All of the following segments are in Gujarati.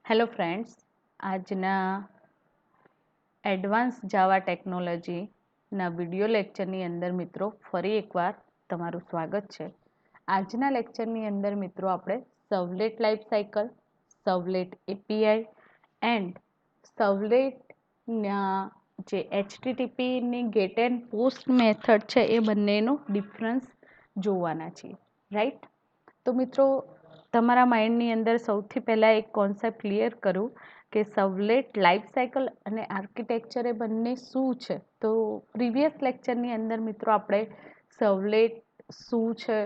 હેલો ફ્રેન્ડ્સ, આજના એડવાન્સ જાવા ટેકનોલોજીના વિડિયો લેક્ચરની અંદર મિત્રો ફરી એકવાર તમારું સ્વાગત છે. આજના લેક્ચરની અંદર મિત્રો આપણે સર્વલેટ લાઈફ સાયકલ, સર્વલેટ એપીઆઈ એન્ડ સર્વલેટના જે HTTPની ગેટ એન્ડ પોસ્ટ મેથડ છે એ બંનેનો ડિફરન્સ જોવાના છીએ, રાઈટ? તો મિત્રો તમારા માઇન્ડની અંદર સૌથી પહેલાં એક કોન્સેપ્ટ ક્લિયર કરું કે સર્વલેટ લાઈફ સાયકલ અને આર્કિટેક્ચર એ બંને શું છે. તો પ્રીવિયસ લેક્ચરની અંદર મિત્રો આપણે સર્વલેટ શું છે,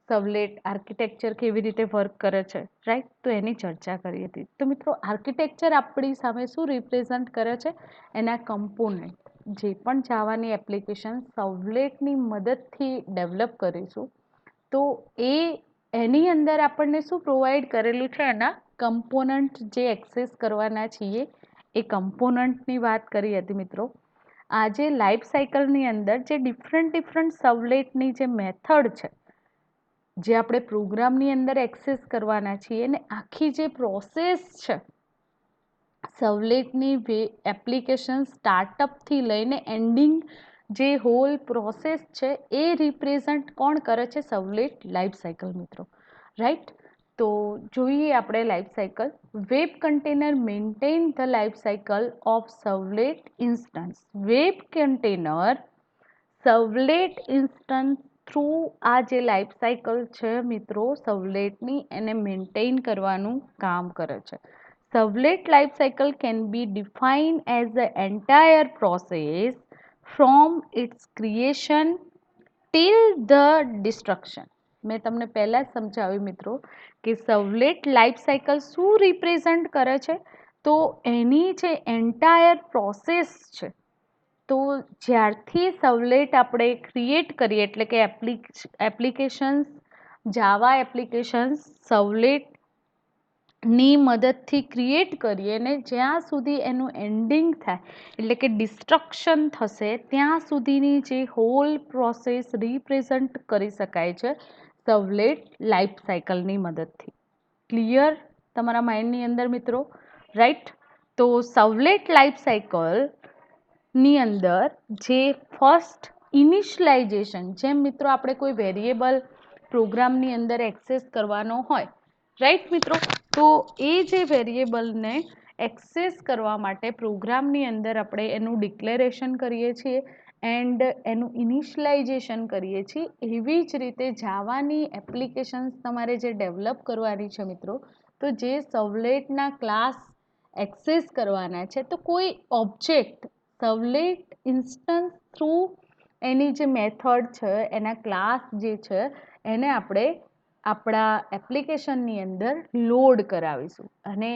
સર્વલેટ આર્કિટેક્ચર કેવી રીતે વર્ક કરે છે, રાઈટ? તો એની ચર્ચા કરી હતી. તો મિત્રો આર્કિટેક્ચર આપણી સામે શું રિપ્રેઝન્ટ કરે છે? એના કમ્પોનન્ટ. જે પણ જાવાની એપ્લિકેશન સર્વલેટની મદદથી ડેવલપ કરીશું તો એની અંદર આપણને શું પ્રોવાઈડ કરેલું છે? એના કમ્પોનન્ટ જે એક્સેસ કરવાના છીએ એ કમ્પોનન્ટની વાત કરી હતી મિત્રો. આજે લાઈફ સાયકલની અંદર જે ડિફરન્ટ સર્વલેટની જે મેથડ છે, જે આપણે પ્રોગ્રામની અંદર એક્સેસ કરવાના છીએ ને આખી જે પ્રોસેસ છે સર્વલેટની એપ્લિકેશન સ્ટાર્ટઅપથી લઈને એન્ડિંગ જે હોલ પ્રોસેસ છે એ રિપ્રેઝન્ટ કોણ કરે છે? સર્વલેટ લાઈફ સાયકલ મિત્રો, રાઈટ? તો જોઈએ આપણે life cycle. Web container maintain the life cycle of servlet instance. Web container servlet instance through આ જે લાઈફ સાયકલ છે મિત્રો સર્વલેટની એને મેન્ટેન કરવાનું કામ કરે છે. Servlet lifecycle can be defined as the entire process from its creation till the destruction. મેં તમને પહેલાં જ સમજાવ્યું મિત્રો કે સર્વલેટ લાઈફ સાયકલ શું રિપ્રેઝન્ટ કરે છે? તો એની જે એન્ટાયર પ્રોસેસ છે, તો જ્યારથી સર્વલેટ આપણે ક્રિએટ કરીએ એટલે કે એપ્લિકેશન્સ, જાવા એપ્લિકેશન્સ સર્વલેટ ની મદદથી ક્રિએટ કરીએ ને જ્યાં સુધી એનું એન્ડિંગ થાય એટલે કે ડિસ્ટ્રક્શન થશે ત્યાં સુધીની જે હોલ પ્રોસેસ રિપ્રેઝન્ટ કરી શકાય છે સર્વલેટ લાઈફ સાયકલની મદદથી. ક્લિયર તમારા માઇન્ડની અંદર મિત્રો, રાઈટ? તો સર્વલેટ લાઈફ સાયકલની અંદર જે ફર્સ્ટ ઇનિશિયલાઇઝેશન, જેમ મિત્રો આપણે કોઈ વેરિયેબલ પ્રોગ્રામની અંદર એક્સેસ કરવાનો હોય, રાઈટ મિત્રો? તો એ જે વેરિયેબલને એક્સેસ કરવા માટે પ્રોગ્રામની અંદર આપણે એનું ડિક્લેરેશન કરીએ છીએ એન્ડ એનું ઇનિશિયલાઇઝેશન કરીએ છીએ. એવી જ રીતે જાવાની એપ્લિકેશન્સ તમારે જે ડેવલપ કરવાની છે મિત્રો, તો જે સર્વલેટના ક્લાસ એક્સેસ કરવાના છે તો કોઈ ઓબ્જેક્ટ સર્વલેટ ઇન્સ્ટન્સ થ્રુ એની જે મેથડ છે, એના ક્લાસ જે છે એને આપણે આપણા એપ્લિકેશનની અંદર લોડ કરાવીશું અને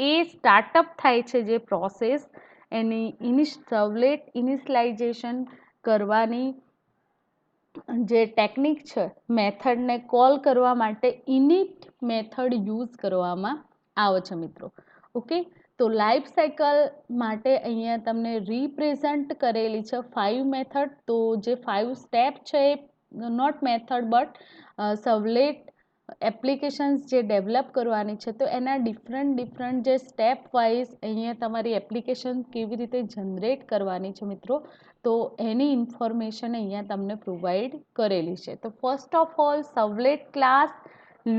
એ સ્ટાર્ટઅપ થાય છે જે પ્રોસેસ એની સર્વલેટ ઇનિશિયલાઇઝેશન કરવાની જે ટેકનિક છે, મેથડને કોલ કરવા માટે ઇનિટ મેથડ યુઝ કરવામાં આવે છે મિત્રો. ઓકે, તો લાઈફ સાયકલ માટે અહીંયા તમને રિપ્રેઝન્ટ કરેલી છે 5 મેથડ. તો જે 5 સ્ટેપ છે એ નોટ મેથડ બટ સર્વલેટ એપ્લિકેશન્સ જે ડેવલપ કરવાની છે તો એના ડિફરન્ટ જે સ્ટેપ વાઇઝ અહીંયા તમારી એપ્લિકેશન કેવી રીતે જનરેટ કરવાની છે મિત્રો, તો એની ઇન્ફોર્મેશન અહીંયા તમને પ્રોવાઈડ કરેલી છે. તો first of all servlet class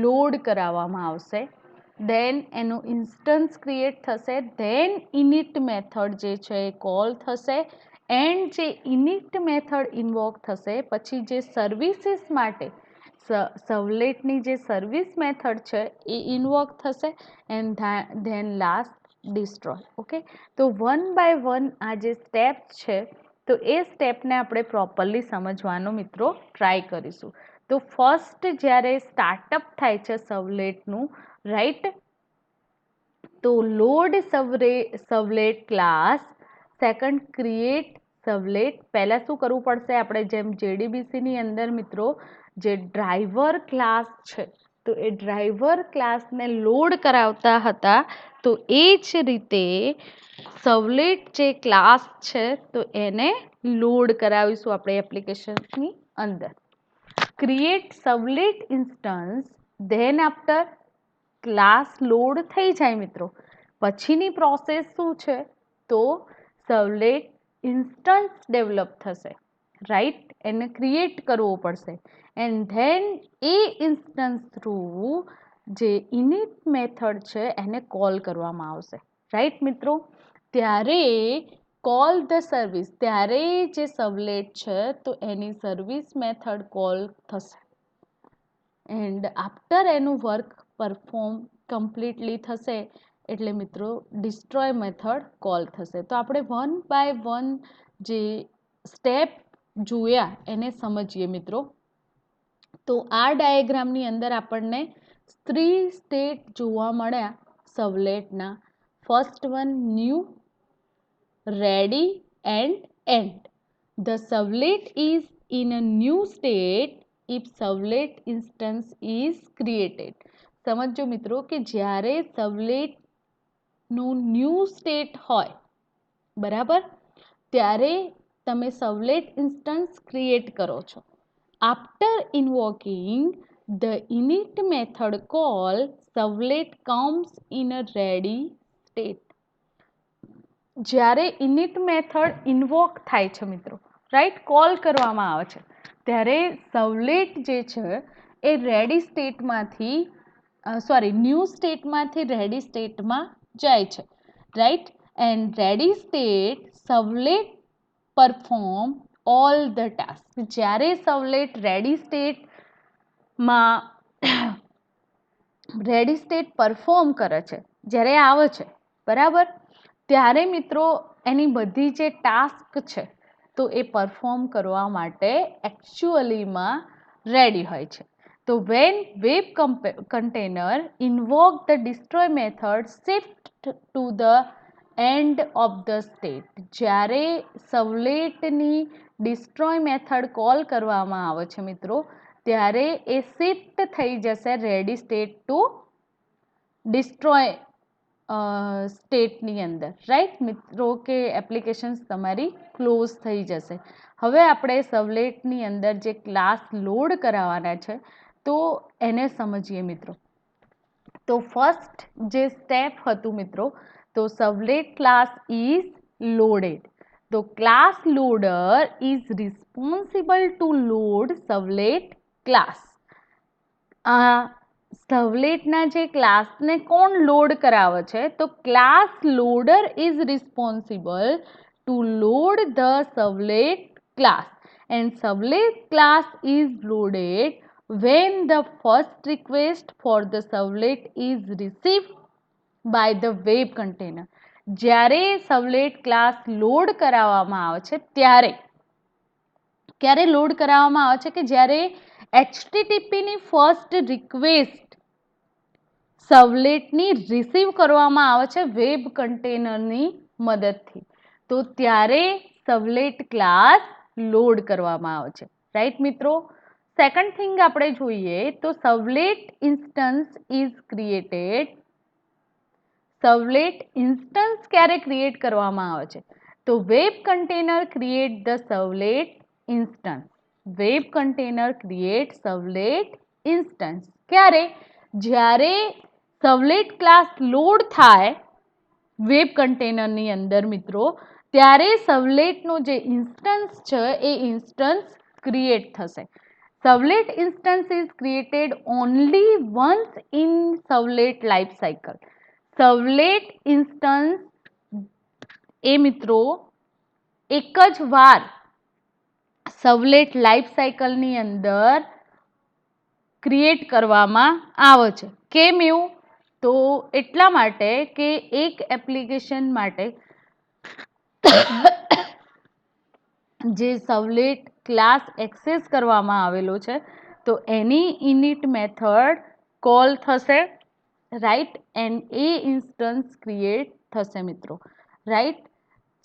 load કરાવવામાં આવશે, દેન એનું ઇન્સ્ટન્સ ક્રિએટ થશે, દેન ઇનિટ મેથડ જે છે એ કોલ થશે એન્ડ જે ઇનિટ મેથડ ઇન્વોક થશે પછી જે સર્વિસીસ માટે સર્વલેટની જે સર્વિસ મેથડ છે એ ઇન્વોક થશે and then last destroy. Okay, તો વન બાય વન આ જે સ્ટેપ છે તો એ સ્ટેપને આપણે પ્રોપરલી સમજવાનો મિત્રો ટ્રાય કરીશું. તો ફર્સ્ટ જ્યારે સ્ટાર્ટઅપ થાય છે સર્વલેટનું, રાઈટ? તો load servlet class, second create સર્વલેટ. પહેલાં શું કરવું પડશે? આપણે જેમ JDBCની અંદર મિત્રો જે ડ્રાઈવર ક્લાસ છે તો એ ડ્રાઈવર ક્લાસને લોડ કરાવતા હતા, તો એ જ રીતે સર્વલેટ જે ક્લાસ છે તો એને લોડ કરાવીશું આપણે એપ્લિકેશન્સની અંદર. Create servlet instance, then after class load થઈ જાય મિત્રો, પછીની પ્રોસેસ શું છે, તો સર્વલેટ ઇન્સ્ટન્સ ડેવલપ થશે, રાઈટ, એને ક્રિએટ કરવો પડશે એન્ડ ધેન એ ઇન્સ્ટન્સ થ્રુ જે ઇનિટ મેથડ છે એને કોલ કરવામાં આવશે, રાઈટ મિત્રો. ત્યારે કોલ ધ સર્વિસ, ત્યારે જે સર્વલેટ છે તો એની સર્વિસ મેથડ કોલ થશે એન્ડ આફ્ટર એનું વર્ક પરફોર્મ કમ્પ્લીટલી થશે એટલે મિત્રો ડિસ્ટ્રોય મેથડ કોલ થશે. તો આપણે વન બાય વન જે સ્ટેપ જોયા એને સમજીએ મિત્રો. તો આ ડાયાગ્રામની અંદર આપણને 3 સ્ટેટ જોવા મળ્યા સર્વલેટના. First one new, ready and end. The servlet is in a new state if servlet instance is created. સમજો મિત્રો કે જ્યારે સર્વલેટનું ન્યૂ સ્ટેટ હોય, બરાબર, ત્યારે તમે સર્વલેટ ઇન્સ્ટન્સ ક્રિએટ કરો છો. After invoking the init method call, servlet comes in a ready state. જ્યારે init મેથડ ઇન્વોક થાય છે મિત્રો, રાઈટ, કોલ કરવામાં આવે છે, ત્યારે સર્વલેટ જે છે એ રેડી સ્ટેટમાંથી ન્યૂ સ્ટેટમાંથી રેડી સ્ટેટમાં જાય છે, right, and ready state servlet perform all the task. જ્યારે સર્વલેટ રેડી સ્ટેટ પરફોર્મ કરે છે, જ્યારે આવે છે, બરાબર, ત્યારે મિત્રો એની બધી જે ટાસ્ક છે તો એ પરફોર્મ કરવા માટે એકચ્યુઅલીમાં રેડી હોય છે. તો when web container invoke the destroy method shift to the end of the state. જ્યારે સર્વલેટની ડિસ્ટ્રોય મેથડ કોલ કરવામાં આવે છે મિત્રો, ત્યારે એ શિફ્ટ થઈ જશે રેડી સ્ટેટ ટુ ડિસ્ટ્રોય સ્ટેટની અંદર, રાઈટ મિત્રો, કે એપ્લિકેશન્સ તમારી ક્લોઝ થઈ જશે. હવે આપણે સર્વલેટની અંદર જે ક્લાસ લોડ કરાવવાના છે તો એને સમજીએ મિત્રો. તો ફર્સ્ટ જે સ્ટેપ હતું મિત્રો, તો સર્વલેટ ક્લાસ ઇઝ લોડેડ. તો class loader is responsible to load servlet class. સર્વલેટના જે ક્લાસને કોણ લોડ કરાવે છે, તો class loader is responsible to load the servlet class and servlet class is loaded when the first request for the servlet is received by the web container. જ્યારે સર્વલેટ ક્લાસ લોડ કરાવવામાં આવે છે ત્યારે ક્યારે લોડ કરાવવામાં આવે છે કે જ્યારે HTTPની ફર્સ્ટ રિક્વેસ્ટ સર્વલેટની રિસીવ કરવામાં આવે છે વેબ કન્ટેનરની મદદથી, તો ત્યારે સર્વલેટ ક્લાસ લોડ કરવામાં આવે છે, રાઈટ મિત્રો. સેકન્ડ થિંગ આપણે જોઈએ તો servlet instance is created. Servlet instance ક્યારે ક્રિએટ કરવામાં આવે છે, તો web container create the servlet instance. Web container create servlet instance ક્યારે, જ્યારે સર્વલેટ ક્લાસ લોડ થાય વેબ કન્ટેનરની અંદર મિત્રો, ત્યારે સર્વલેટનો જે ઇન્સ્ટન્સ છે એ ઇન્સ્ટન્સ ક્રિએટ થશે. Servlet instance is created only once in servlet life cycle. Servlet instance એ મિત્રો એક જ વાર સર્વલેટ લાઈફ સાયકલની અંદર ક્રિએટ કરવામાં આવે છે. કેમ એવું, તો એટલા માટે કે એક એપ્લિકેશન માટે જે સર્વલેટ ક્લાસ એક્સેસ કરવામાં આવેલો છે તો એની ઇનિટ મેથડ કોલ થશે, રાઈટ, એન્ડ એ ઇન્સ્ટન્સ ક્રિએટ થશે મિત્રો, રાઈટ.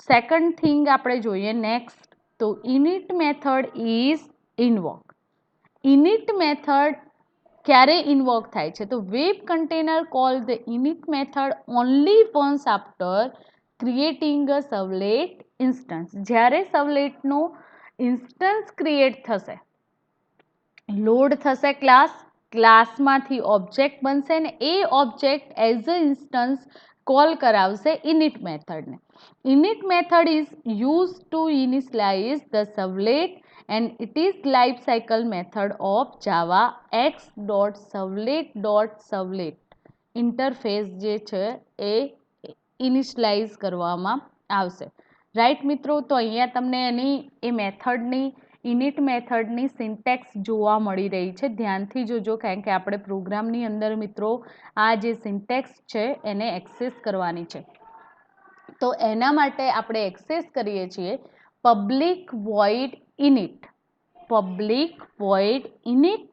સેકન્ડ થિંગ આપણે જોઈએ નેક્સ્ટ, તો init method is invoke. Init method ક્યારે ઇન્વોક થાય છે, તો web container call the init method only once after creating a servlet instance. જ્યારે સર્વલેટનો ઇન્સ્ટન્સ ક્રિએટ થશે, લોડ થશે ક્લાસ, ક્લાસમાંથી ઓબ્જેક્ટ બનશે ને એ object as a instance call કરાવશે init મેથડને. init method is used to initialize the servlet and it is life cycle method of java x.servlet.servlet interface જે છે એ ઇનિશલાઇઝ કરવામાં આવશે. રાઈટ મિત્રો, તો અહીંયા તમને એની એ મેથડની ઇનિટ મેથડની સિન્ટેક્સ જોવા મળી રહી છે. ધ્યાનથી જોજો, કારણ કે આપણે પ્રોગ્રામની અંદર મિત્રો આ જે સિન્ટેક્સ છે એને એક્સેસ કરવાની છે. તો એના માટે આપણે એક્સેસ કરીએ છીએ public void init. Public void init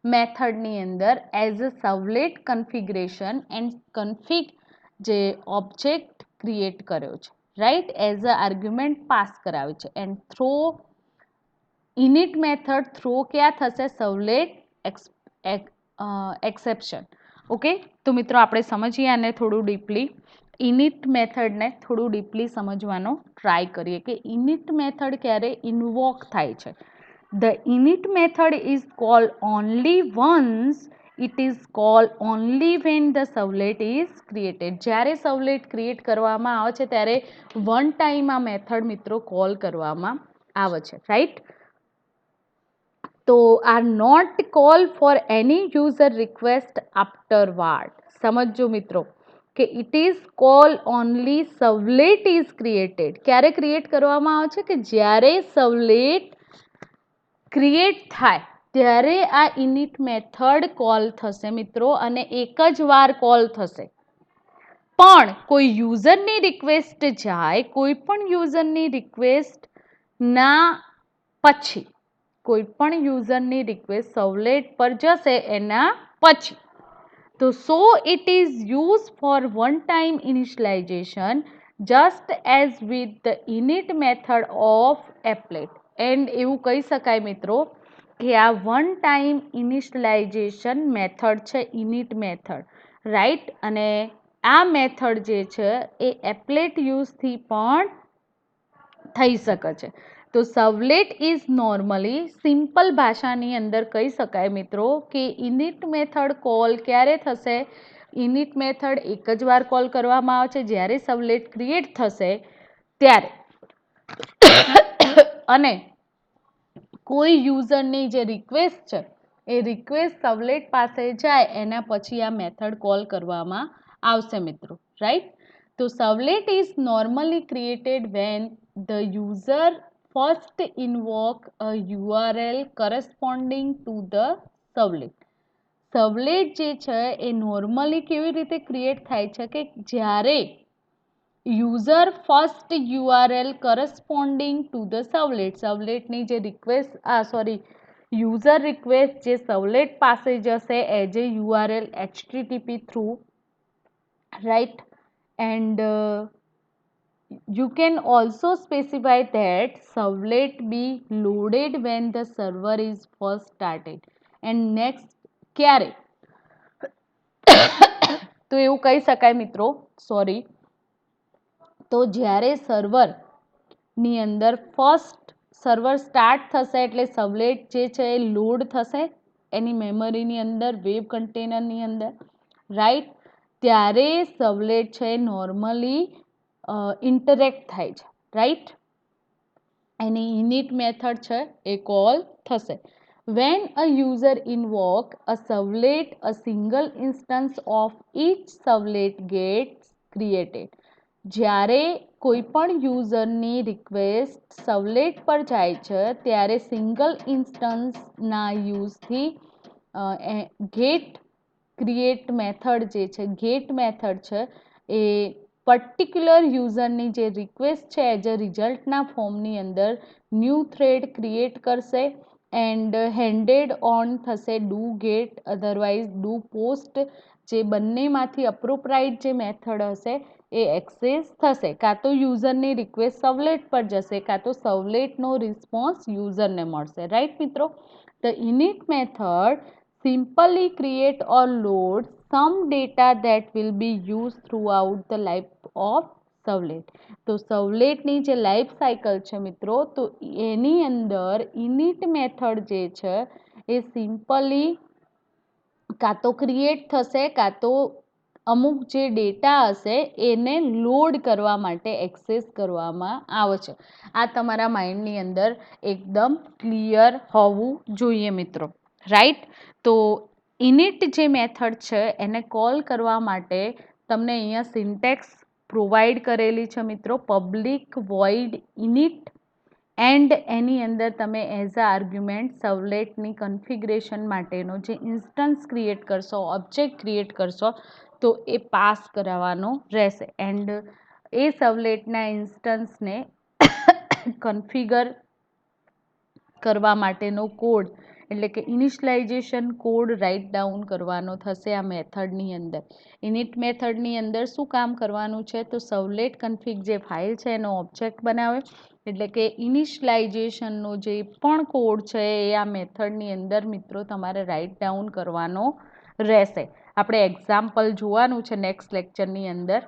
મેથડની અંદર as a servlet configuration and config જે ઓબ્જેક્ટ ક્રિએટ કર્યો છે, right, as a argument pass કરાવે છે. And throw init method throw ક્યાં થશે? સર્વલેટ એક્સેપ્શન. ઓકે, તો મિત્રો આપણે સમજીએ આને થોડું ડીપલી. ઇનિટ મેથડને થોડું ડીપલી સમજવાનો ટ્રાય કરીએ કે ઇનિટ મેથડ ક્યારે ઇન્વોક થાય છે. The init method is called only once. It is called only when the servlet is created. જ્યારે સર્વલેટ ક્રિએટ કરવામાં આવે છે ત્યારે વન ટાઈમ આ મેથડ મિત્રો કોલ કરવામાં આવે છે, રાઈટ. તો are not call for any user request afterward. સમજો મિત્રો કે it is call only servlet is created. ક્યારે ક્રિએટ કરવામાં આવે છે? કે જ્યારે સર્વલેટ ક્રિએટ થાય ત્યારે આ ઇનિટ મેથડ કોલ થશે મિત્રો, અને એક જ વાર કોલ થશે. પણ કોઈ યુઝરની રિક્વેસ્ટ જાય, કોઈ પણ યુઝરની રિક્વેસ્ટ ના પછી, કોઈ પણ યુઝરની રિક્વેસ્ટ સર્વલેટ પર જશે એના પછી. તો so it is use for one time initialization just as with the init method of applet. And એવું કહી શકાય મિત્રો કે આ વન ટાઈમ ઇનિશિયલાઇઝેશન મેથડ છે ઇનિટ મેથડ, રાઈટ. અને આ મેથડ જે છે એ એપ્લેટ યુઝથી પણ થઈ શકે છે. તો સર્વલેટ ઇઝ નોર્મલી, સિમ્પલ ભાષાની અંદર કહી શકાય મિત્રો કે ઇનિટ મેથડ કોલ ક્યારે થશે? ઇનિટ મેથડ એક જ વાર કોલ કરવામાં આવે છે જ્યારે સર્વલેટ ક્રિએટ થશે ત્યારે. અને કોઈ યુઝરની જે રિક્વેસ્ટ છે એ રિક્વેસ્ટ સર્વલેટ પાસે જાય એના પછી આ મેથડ કોલ કરવામાં આવશે મિત્રો, રાઈટ. તો servlet is normally created when the user first invoke a URL corresponding to the servlet. Servlet જે છે એ નોર્મલી કેવી રીતે ક્રિએટ થાય છે? કે જ્યારે user first URL corresponding to the servlet, સર્વલેટની જે રિક્વેસ્ટ યુઝર રિક્વેસ્ટ જે સર્વલેટ પાસે જશે as a URL HTTP through, right. And you can also specify that servlet be loaded when the server is first started and next ક્યારે? તો એવું કહી શકાય મિત્રો, તો જ્યારે સર્વરની અંદર ફર્સ્ટ સર્વર સ્ટાર્ટ થશે એટલે સર્વલેટ જે છે એ લોડ થશે એની મેમરીની અંદર, વેબ કન્ટેનરની અંદર, રાઈટ. ત્યારે સર્વલેટ છે નોર્મલી ઇન્ટરેક્ટ થાય છે, રાઈટ. એની ઇનિટ મેથડ છે એ કોલ થશે. When a user invoke a servlet a single instance of each servlet gets created. જ્યારે કોઈ પણ યુઝરની રિક્વેસ્ટ સર્વલેટ પર જાય છે ત્યારે સિંગલ ઇન્સ્ટન્સના યુઝથી ગેટ ક્રિએટ મેથડ જે છે, ગેટ મેથડ છે એ પર્ટિક્યુલર યુઝરની જે રિક્વેસ્ટ છે એઝ અ રિઝલ્ટના ફોર્મની અંદર ન્યૂ થ્રેડ ક્રિએટ કરશે એન્ડ હેન્ડેડ ઓન થશે do get otherwise do post. જે બંનેમાંથી અપ્રોપ્રાઇટ જે મેથડ હશે એ એક્સેસ થશે. કાં તો યુઝરની રિક્વેસ્ટ સર્વલેટ પર જશે, કાં તો સર્વલેટનો રિસ્પોન્સ યુઝરને મળશે, રાઈટ મિત્રો. The init method simply create or load some data that will be used throughout the life of servlet. તો સર્વલેટની જે લાઈફ સાયકલ છે મિત્રો, તો એની અંદર ઇનિટ મેથડ જે છે એ સિમ્પલી કાં તો ક્રિએટ થશે, કાં તો અમુક જે ડેટા હશે એને લોડ કરવા માટે એક્સેસ કરવામાં આવે છે. આ તમારા માઇન્ડની અંદર એકદમ ક્લિયર હોવું જોઈએ મિત્રો, રાઈટ. તો ઇનિટ જે મેથડ છે એને કોલ કરવા માટે તમને અહીંયા સિન્ટેક્સ પ્રોવાઈડ કરેલી છે મિત્રો. પબ્લિક વોઇડ ઇનિટ એન્ડ એની અંદર તમે એઝ અ આર્ગ્યુમેન્ટ સર્વલેટની કન્ફિગરેશન માટેનો જે ઇન્સ્ટન્સ ક્રિએટ કરશો, ઓબ્જેક્ટ ક્રિએટ કરશો, તો એ પાસ કરાવવાનો રહેશે. એન્ડ એ સર્વલેટના ઇન્સ્ટન્સને કન્ફિગર કરવા માટેનો કોડ એટલે કે ઇનિશિયલાઇઝેશન કોડ રાઇટ ડાઉન કરવાનો થશે આ મેથડની અંદર. ઇનિટ મેથડની અંદર શું કામ કરવાનું છે? તો સર્વલેટ કન્ફિગ જે ફાઇલ છે એનો ઓબ્જેક્ટ બનાવે, એટલે કે ઇનિશિયલાઇઝેશનનો જે પણ કોડ છે એ આ મેથડની અંદર મિત્રો તમારે રાઇટ ડાઉન કરવાનો રહેશે. આપણે એક્ઝામ્પલ જોવાનું છે નેક્સ્ટ લેક્ચરની અંદર.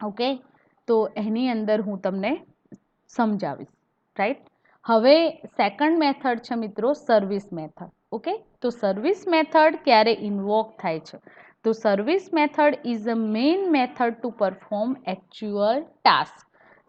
ઓકે, તો એની અંદર હું તમને સમજાવીશ, રાઈટ. હવે સેકન્ડ મેથડ છે મિત્રો સર્વિસ મેથડ. ઓકે, તો સર્વિસ મેથડ ક્યારે ઇન્વોક થાય છે? તો service method is a main method two perform actual task.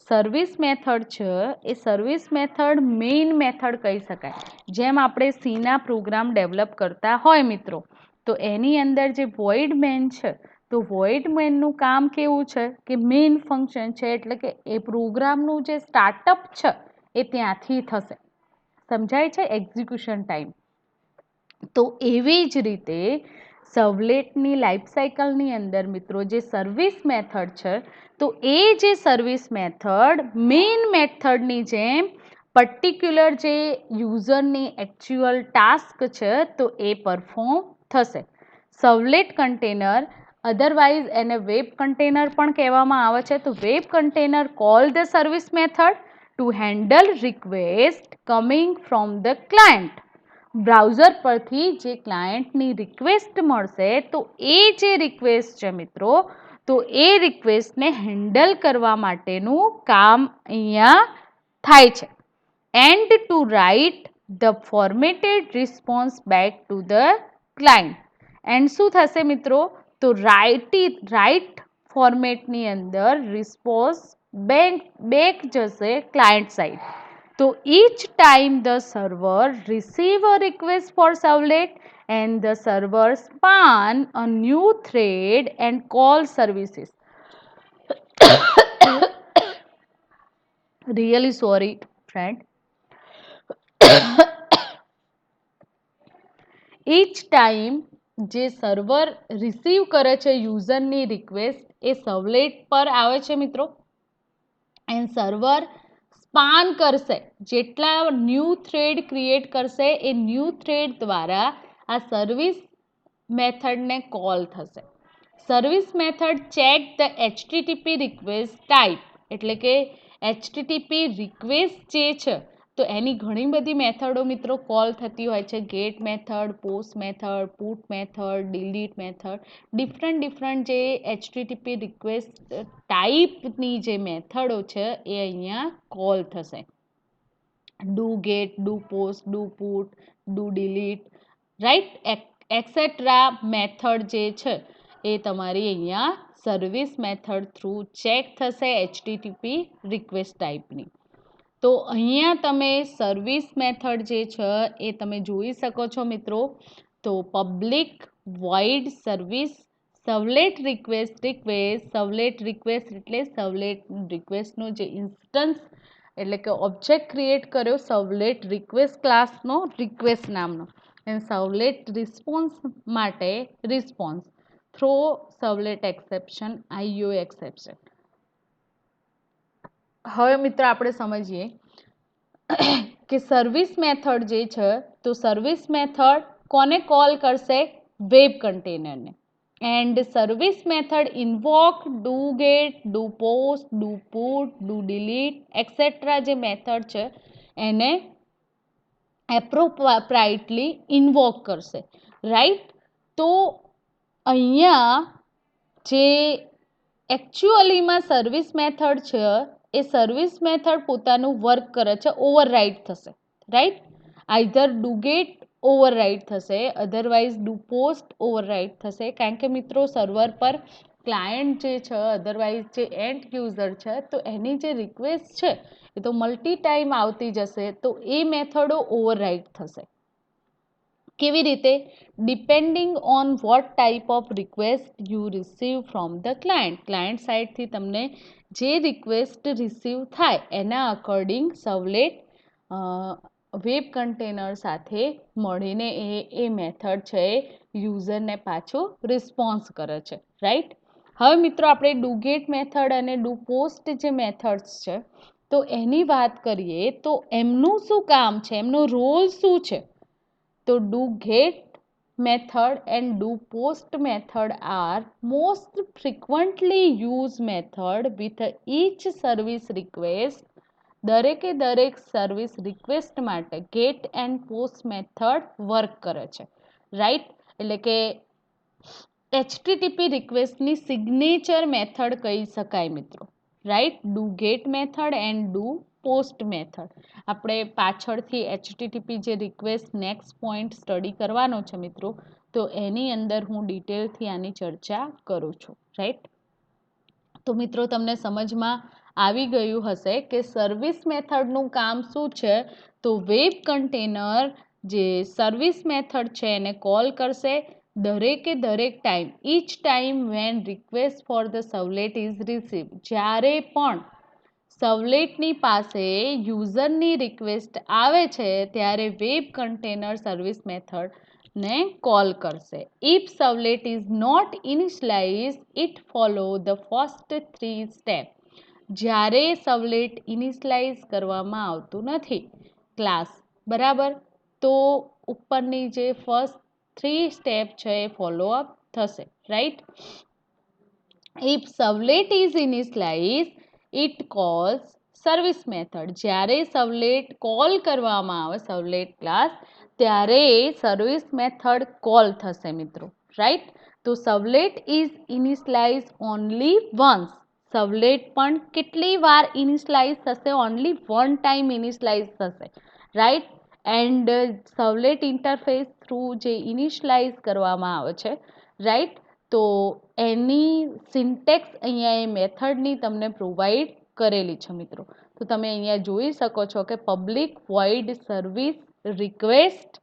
Service method છે એ સર્વિસ મેથડ મેઇન મેથડ કહી શકાય. જેમ આપણે સીના પ્રોગ્રામ ડેવલપ કરતા હોય મિત્રો, તો એની અંદર જે વોઇડ મેન છે, તો વોઇડ મેનનું કામ કેવું છે કે મેઇન ફંક્શન છે, એટલે કે એ પ્રોગ્રામનું જે સ્ટાર્ટઅપ છે એ ત્યાંથી થશે. સમજાય છે? Execution time. તો એવી જ રીતે સર્વલેટની લાઈફ સાયકલની અંદર મિત્રો જે સર્વિસ મેથડ છે, તો એ જે સર્વિસ મેથડ મેઇન મેથડની જેમ પર્ટિક્યુલર જે યુઝરની એકચ્યુઅલ ટાસ્ક છે તો એ પરફોર્મ થશે. સર્વલેટ કન્ટેનર, અધરવાઇઝ એને વેબ કન્ટેનર પણ કહેવામાં આવે છે. તો web container call the service method two handle request coming from the client. Browser પરથી જે ક્લાયન્ટની રિક્વેસ્ટ મળશે, તો એ જે રિક્વેસ્ટ છે મિત્રો, તો એ રિક્વેસ્ટને હેન્ડલ કરવા માટેનું કામ અહીંયા થાય છે. And to write the formatted response back to the client. And શું થશે મિત્રો? તો રાઇટ ફોર્મેટની અંદર રિસ્પોન્સ બેક જશે ક્લાયન્ટ સાઇડ. તો each time the server receive a request for servlet and the server span a new thread and call services. Really sorry friend. each time જે સર્વર રિસીવ કરે છે યુઝરની રિક્વેસ્ટ, એ સર્વલેટ પર આવે છે મિત્રો, એન્ડ સર્વર સ્પાન કરશે. જેટલા ન્યૂ થ્રેડ ક્રિએટ કરશે એ ન્યૂ થ્રેડ દ્વારા આ સર્વિસ મેથડને કોલ થશે. Service method check the HTTP request type, એટલે કે HTTP રિક્વેસ્ટ જે છે તો એની ઘણી બધી મેથડો મિત્રો કોલ થતી હોય છે. Get method, post method, put method, delete method, different જે HTTP રિક્વેસ્ટ ટાઈપની જે મેથડો છે એ અહીંયા કોલ થશે. Do get, do post, do put, do delete, right, etcetera method જે છે એ તમારી અહીંયા સર્વિસ મેથડ થ્રુ ચેક થશે HTTP રિક્વેસ્ટ ટાઈપની. તો અહીંયા તમે સર્વિસ મેથડ જે છે એ તમે જોઈ શકો છો મિત્રો. તો public void service servlet request servlet request એટલે સર્વલેટ રિક્વેસ્ટનો જે ઇન્સ્ટન્સ એટલે કે ઓબ્જેક્ટ ક્રિએટ કર્યો સર્વલેટ રિક્વેસ્ટ ક્લાસનો, રિક્વેસ્ટ નામનો, અને સર્વલેટ રિસ્પોન્સ માટે response throw servlet exception, IO exception. હવે મિત્રો આપણે સમજીએ કે સર્વિસ મેથડ જે છે તો સર્વિસ મેથડ કોને કોલ કરશે? વેબ કન્ટેનરને. And service method invoke do get, do post, do put, do delete etcetera જે મેથડ છે એને એપ્રોપ્રાઇટલી ઇન્વોક કરશે, રાઈટ. તો અહીંયા જે એકચ્યુઅલીમાં સર્વિસ મેથડ છે એ સર્વિસ મેથડ પોતાનું વર્ક કરે છે, ઓવરરાઇડ થશે, right. Either do get overwrite થશે, અધરવાઇઝ ડુ પોસ્ટ ઓવરરાઇટ થશે, કારણ કે મિત્રો સર્વર પર ક્લાયન્ટ જે છે, અધરવાઇઝ જે એન્ડ યુઝર છે, તો એની જે રિક્વેસ્ટ છે એ તો મલ્ટી ટાઈમ આવતી જશે, તો એ મેથડો ઓવરરાઇટ થશે. કેવી રીતે? Depending on what type of request you receive from the client સાઇડથી તમને જે રિક્વેસ્ટ રિસીવ થાય એના અકોર્ડિંગ સર્વલેટ વેબ કન્ટેનર સાથે મળીને એ મેથડ છે એ યુઝરને પાછું રિસ્પોન્સ કરે છે, રાઈટ. હવે મિત્રો આપણે ડુ ગેટ મેથડ અને ડુ પોસ્ટ જે મેથડ્સ છે તો એની વાત કરીએ તો એમનું શું કામ છે, એમનો રોલ શું છે? તો do get method and do post method are most frequently used method with each service request. દરેક સર્વિસ રિક્વેસ્ટ માટે get and post method work કરે છે, રાઈટ. એટલે કે HTTP રિક્વેસ્ટની સિગ્નેચર મેથડ કહી શકાય મિત્રો, right. Do get method and do post method. આપણે પાછળથી HTTP જે રિક્વેસ્ટ નેક્સ્ટ પોઈન્ટ સ્ટડી કરવાનો છે મિત્રો, તો એની અંદર હું ડિટેલથી આની ચર્ચા કરું છું, રાઈટ. તો મિત્રો તમને સમજમાં આવી ગયું હશે કે સર્વિસ મેથડનું કામ શું છે. તો વેબ કન્ટેનર જે સર્વિસ મેથડ છે એને કોલ કરશે દરેક time, each time when request for the servlet is receive. જ્યારે પણ સર્વલેટની પાસે યુઝરની રિક્વેસ્ટ આવે છે ત્યારે વેબ કન્ટેનર સર્વિસ મેથડને કોલ કરશે. If servlet is not initialize it follow the first 3 step. જ્યારે સર્વલેટ ઇનિશિયલાઇઝ કરવામાં આવતું નથી ક્લાસ, બરાબર, તો ઉપરની જે ફર્સ્ટ 3 સ્ટેપ છે એ ફોલોઅપ થશે, right. If servlet is initialize it calls service method. જ્યારે સર્વલેટ કોલ કરવામાં આવે સર્વલેટ ક્લાસ ત્યારે સર્વિસ મેથડ કોલ થશે મિત્રો, રાઈટ. તો servlet is initialize only once. Servlet પણ કેટલી વાર ઇનિશિયલાઇઝ થશે? ઓનલી વન ટાઈમ ઇનિશિયલાઇઝ થશે, right. And servlet interface through જે ઇનિશિયલાઇઝ કરવામાં આવે છે, રાઈટ. તો એની સિન્ટેક્સ અહીંયા એ મેથડની તમને પ્રોવાઈડ કરેલી છે મિત્રો. તો તમે અહીંયા જોઈ શકો છો કે પબ્લિક વોઇડ સર્વિસ રિક્વેસ્ટ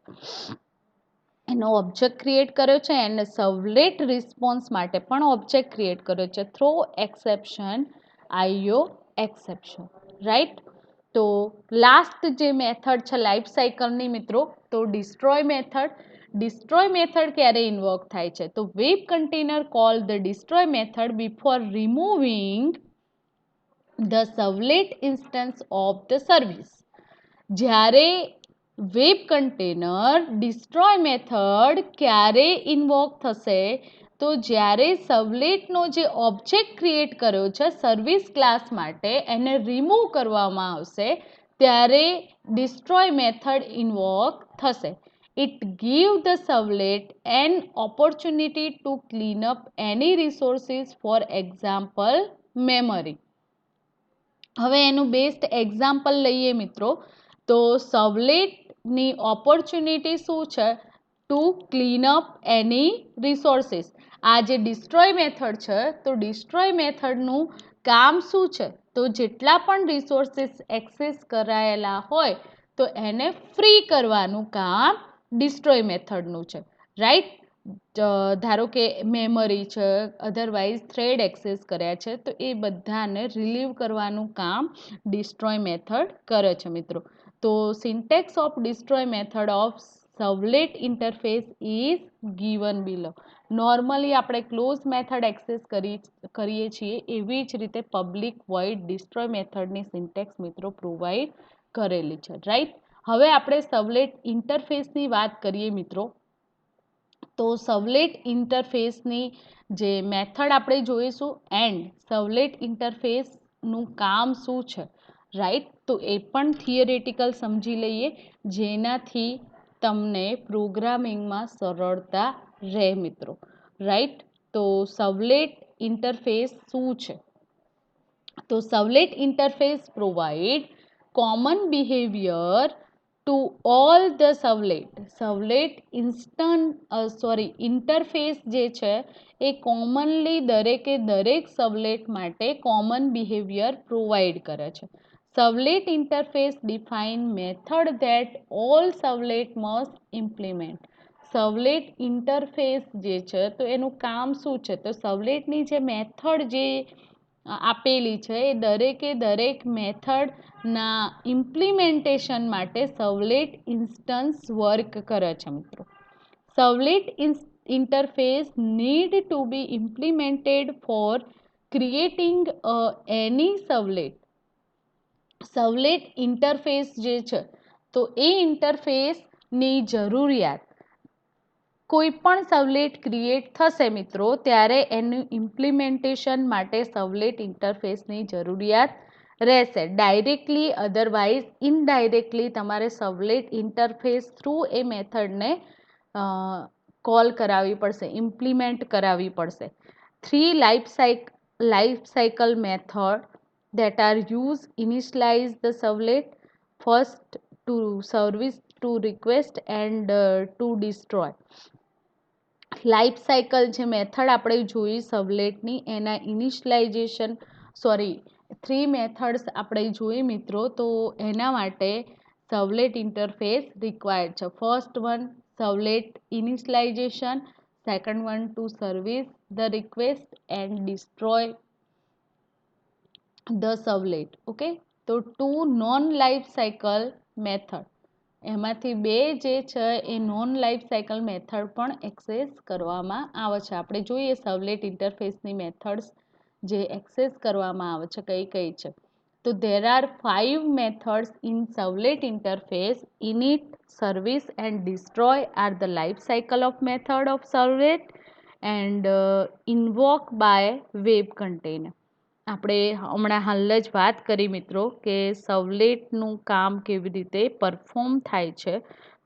એનો ઓબ્જેક્ટ ક્રિએટ કર્યો છે એન્ડ સર્વલેટ રિસ્પોન્સ માટે પણ ઓબ્જેક્ટ ક્રિએટ કર્યો છે throw exception, IO exception, right. તો લાસ્ટ જે મેથડ છે લાઈફ સાયકલની મિત્રો, તો ડિસ્ટ્રોય મેથડ. ડિસ્ટ્રોય મેથડ ક્યારે ઇન્વોક થાય છે? તો web container call the destroy method before removing the servlet instance of the service. જ્યારે વેબ કન્ટેનર ડિસ્ટ્રોય મેથડ ક્યારે ઇન્વોક થશે? તો જ્યારે સર્વલેટનો જે ઓબ્જેક્ટ ક્રિએટ કર્યો છે સર્વિસ ક્લાસ માટે એને રિમૂવ કરવામાં આવશે ત્યારે ડિસ્ટ્રોય મેથડ ઇન્વોક થશે. It give the servlet an opportunity to clean up any resources, for example memory. હવે એનું બેસ્ટ એક્ઝામ્પલ લઈએ મિત્રો, તો સર્વલેટની ઓપોર્ચ્યુનિટી શું છે? Two clean up any resources. આ જે ડિસ્ટ્રોય મેથડ છે તો ડિસ્ટ્રોય મેથડનું કામ શું છે? તો જેટલા પણ રિસોર્સિસ એક્સેસ કરાયેલા હોય તો એને ફ્રી કરવાનું કામ ડિસ્ટ્રોય મેથડનું છે, રાઈટ. ધારો કે મેમરી છે, અધરવાઇઝ થ્રેડ એક્સેસ કર્યા છે તો એ બધાને રિલીવ કરવાનું કામ ડિસ્ટ્રોય મેથડ કરે છે મિત્રો. તો syntax of destroy method of servlet interface is given below. Normally આપણે ક્લોઝ મેથડ એક્સેસ કરીએ છીએ એવી જ રીતે પબ્લિક વોઇડ ડિસ્ટ્રોય મેથડની સિન્ટેક્સ મિત્રો પ્રોવાઈડ કરેલી છે, રાઈટ. હવે આપણે સર્વલેટ ઇન્ટરફેસની વાત કરીએ મિત્રો, તો સર્વલેટ ઇન્ટરફેસની જે મેથડ આપણે જોઈશું એન્ડ સર્વલેટ ઇન્ટરફેસનું કામ શું છે, રાઈટ. તો એ પણ થિયરેટિકલ સમજી લઈએ જેનાથી તમને પ્રોગ્રામિંગમાં સરળતા રહે મિત્રો, રાઈટ. તો સર્વલેટ ઇન્ટરફેસ શું છે? તો servlet interface provide common behaviour to all the interface જે છે એ કોમનલી દરેકે દરેક સર્વલેટ માટે કોમન બિહેવિયર પ્રોવાઈડ કરે છે. Servlet interface define method that all servlet must implement. Servlet interface જે છે તો એનું કામ શું છે, તો સર્વલેટની જે મેથડ જે આપેલી છે એ દરેકે દરેક મેથડના ઇમ્પ્લિમેન્ટેશન માટે સર્વલેટ ઇન્સ્ટન્સ વર્ક કરે છે મિત્રો. Servlet interface need to be implemented for creating any servlet. Servlet interface જે છે તો એ ઇન્ટરફેસની જરૂરિયાત કોઈ પણ સર્વલેટ ક્રિએટ થશે મિત્રો ત્યારે એનું ઇમ્પ્લિમેન્ટેશન માટે સર્વલેટ ઇન્ટરફેસની જરૂરિયાત રહેશે. ડાયરેક્ટલી અધરવાઇઝ ઇનડાયરેક્ટલી તમારે સર્વલેટ ઇન્ટરફેસ થ્રુ એ મેથડને કોલ કરાવવી પડશે, ઇમ્પ્લિમેન્ટ કરાવવી પડશે. 3 life cycle method that are used initialize the servlet. First, to service, to request and to destroy. Life cycle જે મેથડ આપણે જોઈ સર્વલેટની એના ઇનિશિયલાઇઝેશન 3 મેથડ્સ આપણે જોઈ મિત્રો, તો એના માટે સર્વલેટ ઇન્ટરફેસ રિક્વાયર્ડ છે. First one servlet initialization, second one to service the request and destroy the servlet. Okay, તો 2 નોન લાઈફ સાયકલ મેથડ, એમાંથી 2 જે છે એ નોન લાઈફ સાયકલ મેથડ પણ એક્સેસ કરવામાં આવે છે. આપણે જોઈએ સર્વલેટ ઇન્ટરફેસની મેથડ્સ જે એક્સેસ કરવામાં આવે છે કઈ કઈ છે. તો there are 5 methods in servlet interface. Init, service and destroy are the life cycle of method of servlet and invoke by web container. આપણે હમણાં હાલ જ વાત કરી મિત્રો કે સર્વલેટનું કામ કેવી રીતે પરફોર્મ થાય છે,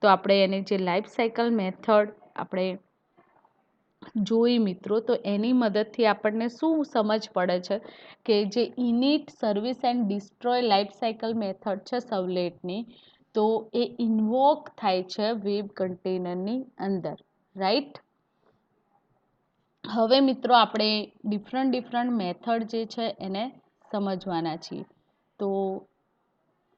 તો આપણે એની જે લાઈફ સાયકલ મેથડ આપણે જોઈ મિત્રો, તો એની મદદથી આપણને શું સમજ પડે છે કે જે init, service and destroy life cycle method છે સર્વલેટની, તો એ ઇન્વોક થાય છે વેબ કન્ટેનરની અંદર, રાઈટ. હવે મિત્રો આપણે ડિફરન્ટ મેથડ જે છે એને સમજવાના છીએ, તો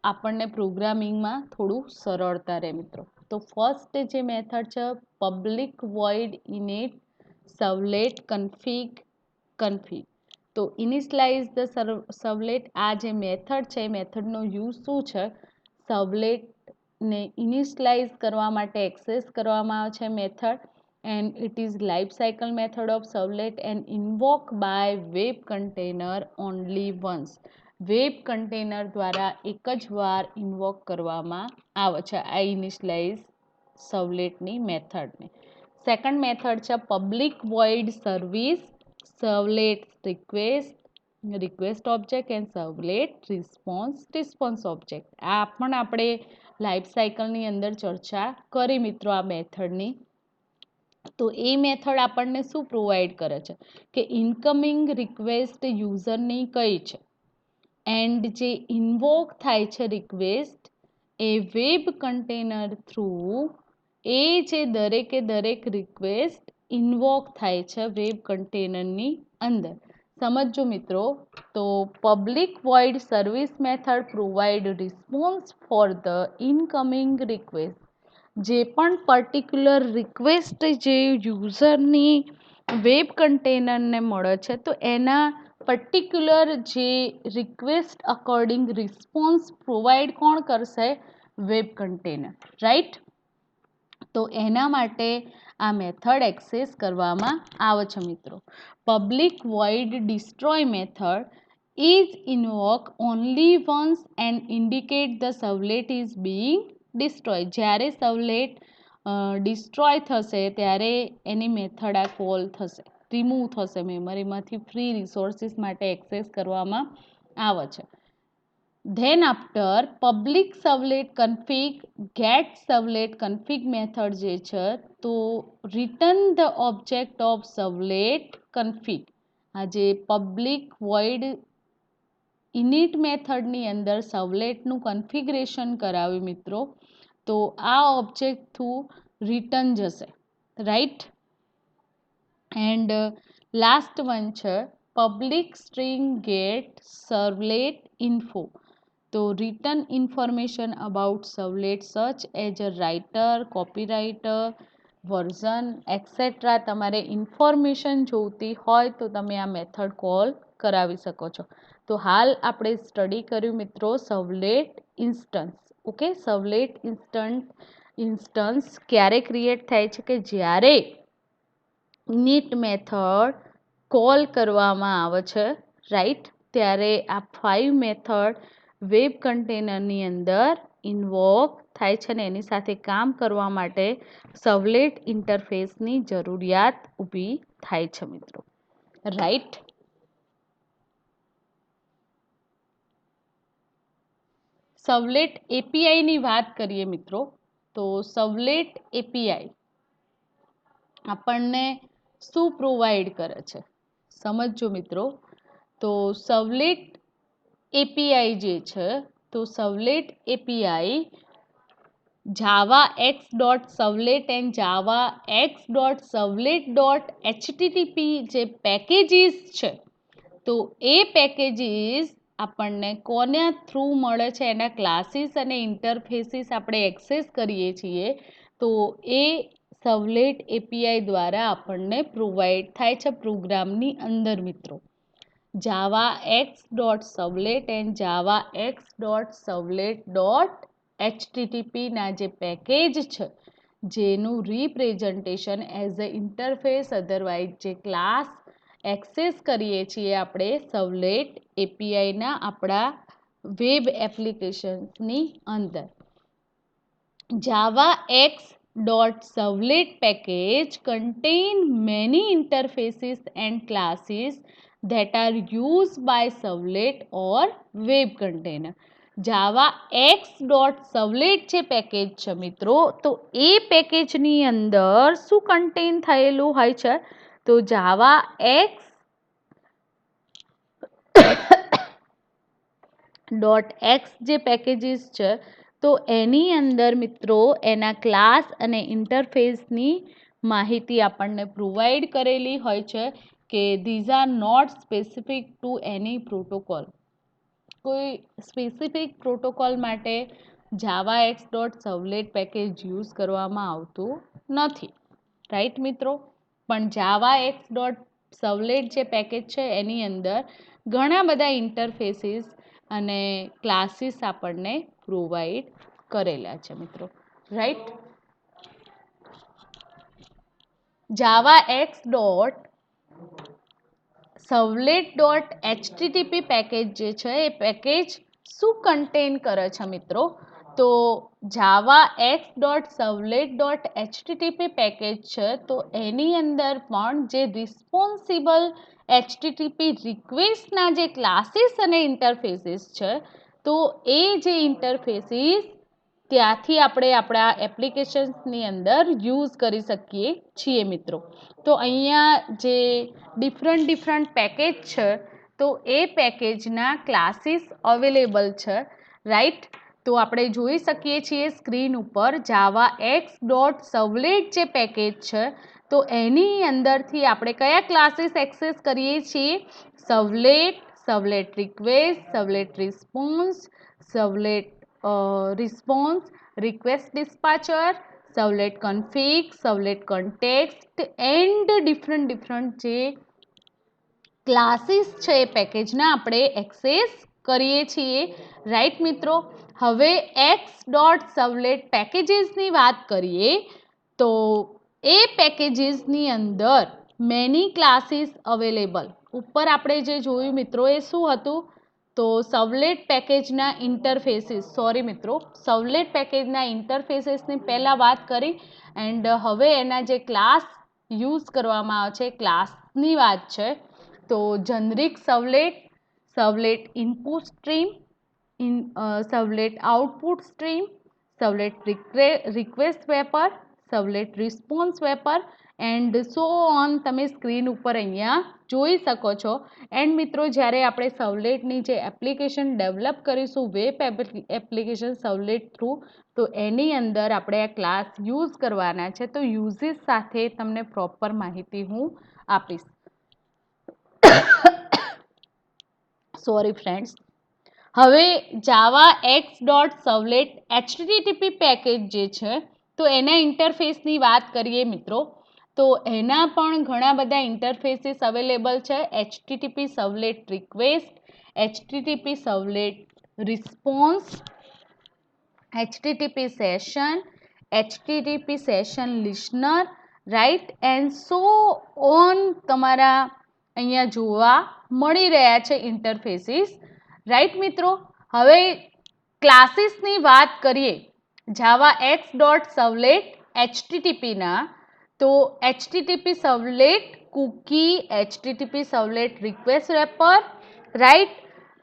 આપણને પ્રોગ્રામિંગમાં થોડું સરળતા રહે મિત્રો. તો ફર્સ્ટ જે મેથડ છે પબ્લિક વોઇડ ઇનિટ સર્વલેટ કન્ફિગ. તો ઇનિશિયલાઇઝ ધ સર્વલેટ, આ જે મેથડ છે એ મેથડનો યુઝ શું છે, સર્વલેટને ઇનિશિયલાઇઝ કરવા માટે એક્સેસ કરવામાં આવે છે method, and it is life cycle method of servlet and invoke by web container only once. Web container દ્વારા એક જ વાર ઇન્વોક કરવામાં આવે છે આ ઇનિશિયલાઇઝ સર્વલેટની મેથડને. સેકન્ડ મેથડ છે public void service servlet request object and servlet response object. આ પણ આપણે લાઈફ સાયકલની અંદર ચર્ચા કરી મિત્રો આ મેથડની. તો એ મેથડ આપણને શું પ્રોવાઈડ કરે છે કે ઇનકમિંગ રિક્વેસ્ટ યુઝરની કઈ છે, એન્ડ જે ઇન્વોક થાય છે રિક્વેસ્ટ એ વેબ કન્ટેનર થ્રુ એ જે દરેકે દરેક રિક્વેસ્ટ ઇન્વોક થાય છે વેબ કન્ટેનરની અંદર. સમજો મિત્રો, તો public void service method provide response for the incoming request. જે પણ પર્ટિક્યુલર રિક્વેસ્ટ જે યુઝરની વેબ કન્ટેનરને મળે છે, તો એના પર્ટિક્યુલર જે રિક્વેસ્ટ અકોર્ડિંગ રિસ્પોન્સ પ્રોવાઈડ કોણ કરશે, વેબ કન્ટેનર, રાઈટ. તો એના માટે આ મેથડ એક્સેસ કરવામાં આવે છે મિત્રો. Public void destroy method is invoked only once and indicate the servlet is being destroyed. જ્યારે સર્વલેટ ડિસ્ટ્રોય થશે ત્યારે એની મેથડ આ કોલ થશે, રિમૂવ થશે મેમરીમાંથી, ફ્રી રિસોર્સિસ માટે એક્સેસ કરવામાં આવે છે. Then after public servlet config get servlet config method જે છે તો return the object of servlet config. આ જે પબ્લિક વોઇડ ઇનિટ મેથડની અંદર સર્વલેટનું કન્ફિગરેશન કરાવ્યું મિત્રો, તો આ ઓબ્જેક્ટ થ્રુ રિટર્ન જશે, રાઈટ. એન્ડ લાસ્ટ વન છે public string get servlet info. તો return information about servlet such as a writer, copywriter, version etcetera. તમારે ઇન્ફોર્મેશન જોઈતી હોય તો તમે આ મેથડ કોલ કરાવી શકો છો. તો હાલ આપણે સ્ટડી કર્યું મિત્રો સર્વલેટ ઇન્સ્ટન્સ. ઓકે, સર્વલેટ ઇન્સ્ટન્સ ક્યારે ક્રિએટ થાય છે કે જ્યારે init મેથડ કોલ કરવામાં આવે છે, રાઈટ. ત્યારે આ 5 મેથડ વેબ કન્ટેનરની અંદર ઇન્વોક થાય છે અને એની સાથે કામ કરવા માટે સર્વલેટ ઇન્ટરફેસની જરૂરિયાત ઊભી થાય છે મિત્રો, રાઈટ. સર્વલેટ એપીઆઈની વાત કરીએ મિત્રો, તો સર્વલેટ એપીઆઈ આપણને શું પ્રોવાઈડ કરે છે સમજો મિત્રો. તો સર્વલેટ એપીઆઈ જે છે, તો servlet API Java x dot servlet and Java x dot servlet dot HTTP જે પેકેજીસ છે, તો એ પેકેજીસ આપણને કોના થ્રુ મળે છે, એના ક્લાસીસ અને ઇન્ટરફેસીસ આપણે એક્સેસ કરીએ છીએ. તો એ સર્વલેટ એપીઆઈ દ્વારા આપણને પ્રોવાઈડ થાય છે પ્રોગ્રામની અંદર મિત્રો. Java x dot servlet and Java x dot servlet dot એચટીટીપીના જે પેકેજ છે, જેનું representation as a interface otherwise જે ક્લાસ એક્સેસ કરીએ છીએ આપણે સર્વલેટ એપીઆઈના આપણા વેબ એપ્લિકેશનની અંદર. Java X dot servlet package contain many interfaces and classes that are used by servlet or web container. Java x dot servlet જે પેકેજ છે મિત્રો, તો એ પેકેજની અંદર શું કન્ટેન થયેલું હોય છે, તો જાવા એક્સ ડોટ એક્સ જે પેકેજીસ છે, તો એની અંદર મિત્રો એના ક્લાસ અને ઇન્ટરફેસની માહિતી આપણને પ્રોવાઈડ કરેલી હોય છે કે these are not specific to any protocol. કોઈ સ્પેસિફિક પ્રોટોકોલ માટે Java x dot servlet package use કરવામાં આવતું નથી, રાઈટ મિત્રો. પણ જાવા એક્સ ડોટ સર્વલેટ જે પેકેજ છે એની અંદર ઘણા બધા ઇન્ટરફેસીસ અને ક્લાસીસ આપણને પ્રોવાઈડ કરેલા છે મિત્રો, right. Java x dot servlet dot HTTP package જે છે એ પેકેજ શું કન્ટેન કરે છે મિત્રો, તો Java x dot servlet dot HTTP package છે, તો એની અંદર પણ જે રિસ્પોન્સિબલ એચટીટીપી રિક્વેસ્ટના જે ક્લાસીસ અને ઇન્ટરફેસીસ છે, તો એ જે ઇન્ટરફેસીસ ત્યાંથી આપણે આપણા એપ્લિકેશન્સની અંદર યુઝ કરી શકીએ છીએ મિત્રો. તો અહીંયા જે ડિફરન્ટ પેકેજ છે, તો એ પેકેજના ક્લાસીસ અવેલેબલ છે, રાઈટ. તો આપણે જોઈ શકીએ છીએ સ્ક્રીન ઉપર જાવા એક્સ ડોટ સર્વલેટ જે પેકેજ છે, તો એની અંદરથી આપણે કયા ક્લાસીસ એક્સેસ કરીએ છીએ, servlet, servlet request, servlet response, servlet response, request dispatcher, servlet config, servlet context and different જે ક્લાસીસ છે એ પેકેજના આપણે એક્સેસ કરીએ છીએ, રાઈટ મિત્રો. હવે એક્સ ડોટ સર્વલેટ પેકેજીસની વાત કરીએ, તો એ પેકેજીસની અંદર મેની ક્લાસીસ અવેલેબલ. ઉપર આપણે જે જોયું મિત્રો એ શું હતું, તો સર્વલેટ પેકેજના ઇન્ટરફેસીસ, સોરી મિત્રો, સર્વલેટ પેકેજના ઇન્ટરફેસીસની પહેલાં વાત કરી એન્ડ હવે એના જે ક્લાસ યુઝ કરવામાં આવે છે ક્લાસની વાત છે. તો generic servlet, servlet input stream, servlet output stream, servlet request wrapper, servlet response wrapper and so on તમે સ્ક્રીન ઉપર અહીંયા જોઈ શકો છો. એન્ડ મિત્રો જ્યારે આપણે સર્વલેટની જે એપ્લિકેશન ડેવલપ કરીશું વેબ એપ્લિકેશન સર્વલેટ થ્રુ, તો એની અંદર આપણે આ ક્લાસ યુઝ કરવાના છે. તો યુઝિસ સાથે તમને પ્રોપર માહિતી હું આપીશ. Sorry friends. હવે જાવા એક્સ ડોટ સર્વલેટ HTTP પેકેજ જે છે તો એના ઇન્ટરફેસની વાત કરીએ મિત્રો, તો એના પણ ઘણા બધા ઇન્ટરફેસીસ અવેલેબલ છે. HTTP servlet request, HTTP servlet response, HTTP session, HTTP session listener, right, and so on તમારા અહીંયા જોવા મળી રહ્યા છે ઇન્ટરફેસીસ, રાઈટ મિત્રો. હવે ક્લાસીસની વાત કરીએ જાવા એક્સ ડોટ સર્વલેટ HTTPના, તો HTTP servlet cookie, HTTP servlet request wrapper, right,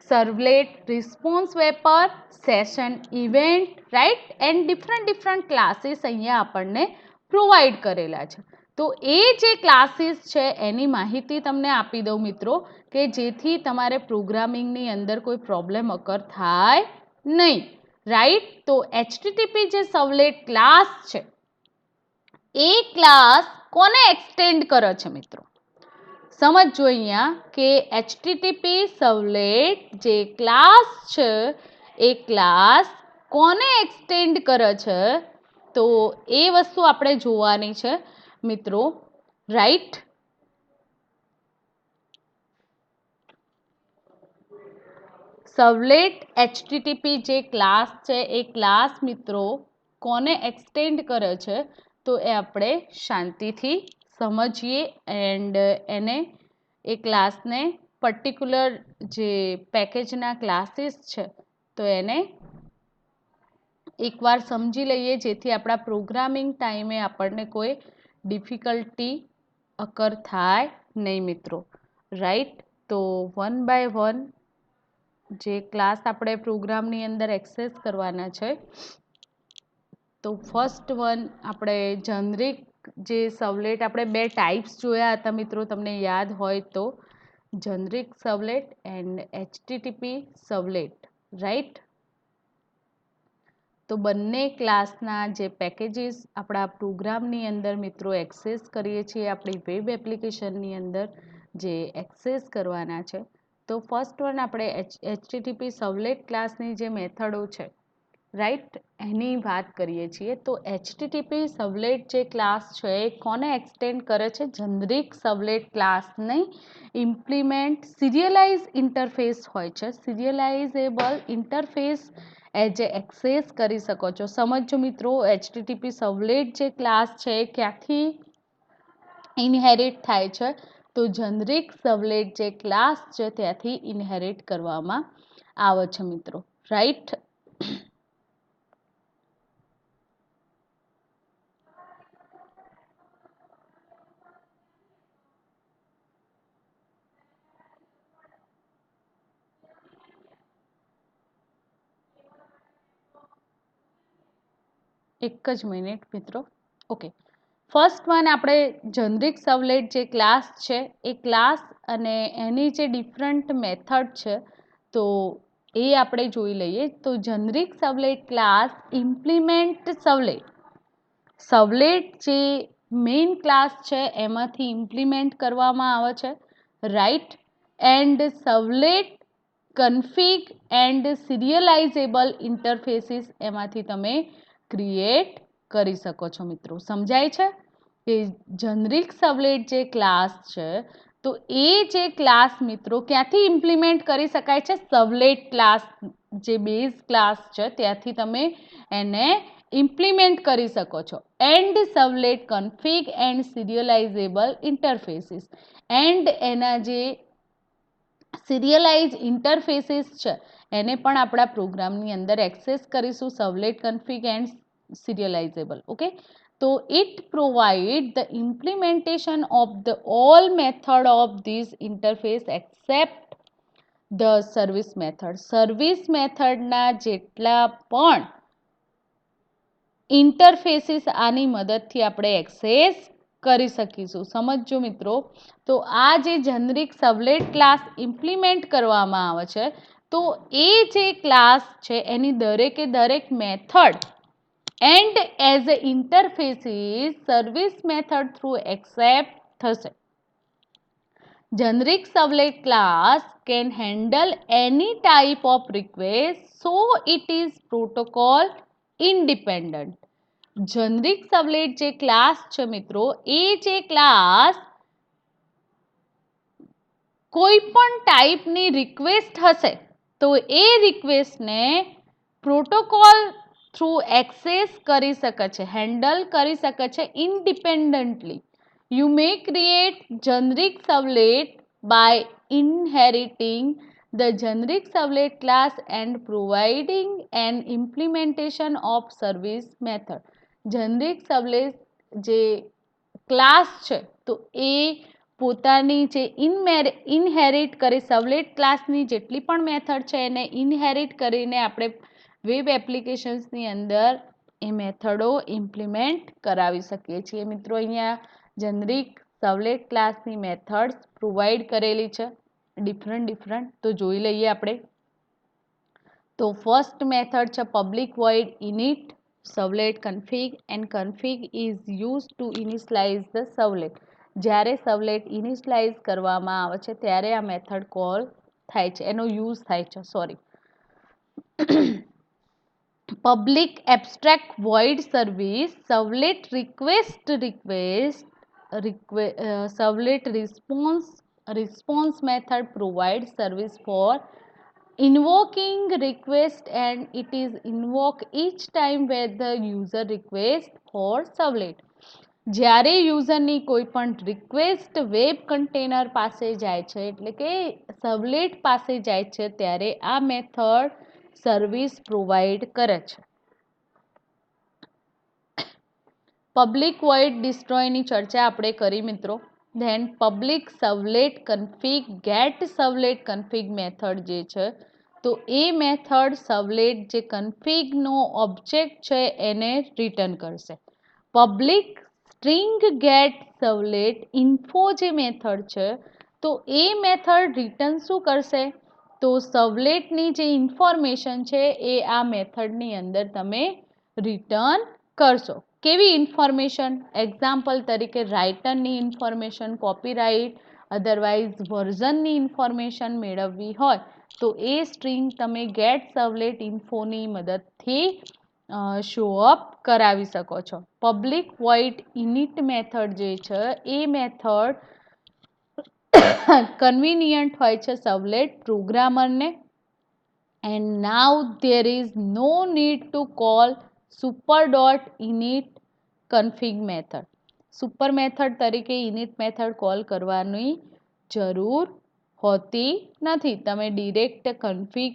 servlet response wrapper, session event, right, and different classes અહીંયા આપણને પ્રોવાઈડ કરેલા છે. તો એ જે ક્લાસીસ છે એની માહિતી તમને આપી દઉં મિત્રો, કે જેથી તમારે પ્રોગ્રામિંગની અંદર કોઈ પ્રોબ્લેમ અકર થાય નહીં, રાઈટ. તો HTTP જે સર્વલેટ ક્લાસ છે એ ક્લાસ કોને એક્સટેન્ડ કરે છે મિત્રો? સમજો અહીંયા કે HTTP સર્વલેટ જે ક્લાસ છે એ ક્લાસ કોને એક્સટેન્ડ કરે છે? તો એ વસ્તુ આપણે જોવાની છે મિત્રો, રાઈટ. સર્વલેટ HTTP જે ક્લાસ છે એ ક્લાસ મિત્રો કોને એક્સટેન્ડ કરે છે? તો એ આપણે શાંતિથી સમજીએ એન્ડ એને એ ક્લાસને પર્ટિક્યુલર જે પેકેજના ક્લાસીસ છે તો એને એકવાર સમજી લઈએ, જેથી આપણા પ્રોગ્રામિંગ ટાઈમે આપણને કોઈ ડિફિકલ્ટી અકર થાય નહીં મિત્રો, રાઈટ. તો વન બાય વન જે ક્લાસ આપણે પ્રોગ્રામની અંદર એક્સેસ કરવાના છે, તો ફર્સ્ટ વન આપણે જનરિક જે સર્વલેટ આપણે બે ટાઈપ્સ જોયા હતા મિત્રો, તમને યાદ હોય તો જનરિક સર્વલેટ એન્ડ HTTP સર્વલેટ, રાઈટ. તો બંને ક્લાસના જે પેકેજીસ આપણા પ્રોગ્રામની અંદર મિત્રો એક્સેસ કરીએ છીએ, આપણી વેબ એપ્લિકેશનની અંદર જે એક્સેસ કરવાના છે, તો ફર્સ્ટ વન આપણે HTTP સર્વલેટ ક્લાસની જે મેથડો છે, રાઈટ, એની વાત કરીએ છીએ. તો HTTP સર્વલેટ જે ક્લાસ છે એ કોને એક્સટેન્ડ કરે છે? જનરિક સર્વલેટ ક્લાસને ઇમ્પ્લિમેન્ટ સિરિયલાઇઝ ઇન્ટરફેસ હોય છે, સિરિયલાઇઝેબલ ઇન્ટરફેસ એજ એક્સેસ કરી શકો છો. સમજો મિત્રો, HTTP સર્વલેટ જે ક્લાસ છે એ ક્યાંથી ઇનહેરિટ થાય છે? તો જનરિક સર્વલેટ જે ક્લાસ છે ત્યાંથી ઇનહેરિટ કરવામાં આવે છે મિત્રો, રાઈટ. એક જ મિનિટ મિત્રો. ઓકે, ફર્સ્ટ વન આપણે જનરિક સર્વલેટ જે ક્લાસ છે એ ક્લાસ અને એની જે ડિફરન્ટ મેથડ છે તો એ આપણે જોઈ લઈએ. તો જનરિક સર્વલેટ ક્લાસ ઇમ્પ્લિમેન્ટ સર્વલેટ જે મેઇન ક્લાસ છે એમાંથી ઇમ્પ્લિમેન્ટ કરવામાં આવે છે, right. And સર્વલેટ config and સિરિયલાઇઝેબલ interfaces એમાંથી તમે ક્રિએટ કરી શકો છો મિત્રો. સમજાય છે કે જનરિક સર્વલેટ જે ક્લાસ છે તો એ જે ક્લાસ મિત્રો ક્યાંથી ઇમ્પ્લિમેન્ટ કરી શકાય છે? સર્વલેટ ક્લાસ જે બેઝ ક્લાસ છે ત્યાંથી તમે એને ઇમ્પ્લિમેન્ટ કરી શકો છો. And સર્વલેટ config and સિરિયલાઇઝેબલ interfaces, and એના જે સિરિયલાઇઝ ઇન્ટરફેસીસ છે એને પણ આપણા પ્રોગ્રામની અંદર એક્સેસ કરીશું, સર્વલેટ config and serializable. Okay, so it provide the implementation of the all method of this interface except the service method. Service method ના જેટલા પણ ઇન્ટરફેસીસ આની મદદથી આપણે એક્સેસ કરી શકીશું. સમજો મિત્રો, તો આ જે જનરિક સર્વલેટ ક્લાસ ઇમ્પ્લિમેન્ટ કરવામાં આવે છે, તો એ જે ક્લાસ છે એની દરેકે દરેક method and as a interfaces service method through accept થશે. Generic servlet class can handle any type of request, so it is protocol independent. Generic servlet જે ક્લાસ છે મિત્રો, એ જે ક્લાસ કોઈ પણ ટાઈપની રિક્વેસ્ટ હશે તો એ રિક્વેસ્ટને પ્રોટોકોલ થ્રુ એક્સેસ કરી શકે છે, હેન્ડલ કરી શકે છે independently. You may create generic servlet by inheriting the generic servlet class and providing an implementation of service method. Generic servlet જે ક્લાસ છે તો એ પોતાની જે ઇનહેરિટ કરી સર્વલેટ ક્લાસની જેટલી પણ મેથડ છે એને ઇનહેરિટ કરીને આપણે વેબ એપ્લિકેશન્સની અંદર એ મેથડો ઇમ્પ્લિમેન્ટ કરાવી શકીએ છીએ. મિત્રો અહીંયા જનરિક સર્વલેટ ક્લાસની મેથડ્સ પ્રોવાઈડ કરેલી છે ડિફરન્ટ. તો જોઈ લઈએ આપણે. તો ફર્સ્ટ મેથડ છે public void init servlet config, and config is use to initialize the servlet. જ્યારે સર્વલેટ ઇનિશિયલાઇઝ કરવામાં આવે છે ત્યારે આ મેથડ કોલ થાય છે, એનો યુઝ થાય છે. Public abstract void service servlet servlet response method provide service for invoking request, and it is invoke each time where the user request for servlet. જ્યારે યુઝરની કોઈ પણ રિક્વેસ્ટ વેબ કન્ટેનર પાસે જાય છે એટલે કે સર્વલેટ પાસે જાય છે ત્યારે આ મેથડ સર્વિસ પ્રોવાઈડ કરે છે. પબ્લિક વોઇડ ડિસ્ટ્રોયની ચર્ચા આપણે કરી મિત્રો. Than public servlet config get servlet config method જે છે તો એ મેથડ સર્વલેટ જે કન્ફિગનો ઓબ્જેક્ટ છે એને રિટર્ન કરશે. Public string get servlet info જે મેથડ છે તો એ મેથડ રિટર્ન શું કરશે તો સર્વલેટની જે ઇન્ફોર્મેશન છે એ આ મેથડની અંદર તમે રિટર્ન કરશો. કેવી ઇન્ફોર્મેશન? એક્ઝામ્પલ તરીકે રાઇટરની ઇન્ફોર્મેશન, કોપીરાઇટ, અધરવાઇઝ વર્ઝનની ઇન્ફોર્મેશન મેળવવી હોય તો એ સ્ટ્રિંગ તમે ગેટ સર્વલેટ ઇન્ફોની મદદથી શો અપ કરાવી શકો છો. પબ્લિક વોઇડ ઇનિટ મેથડ જે છે એ મેથડ કન્વીનિયન્ટ હોય છે સર્વલેટ પ્રોગ્રામરને. And now there is no need to call super.init config method. Super method તરીકે ઇનિટ મેથડ કોલ કરવાની જરૂર હોતી નથી. તમે ડિરેક્ટ કન્ફિગ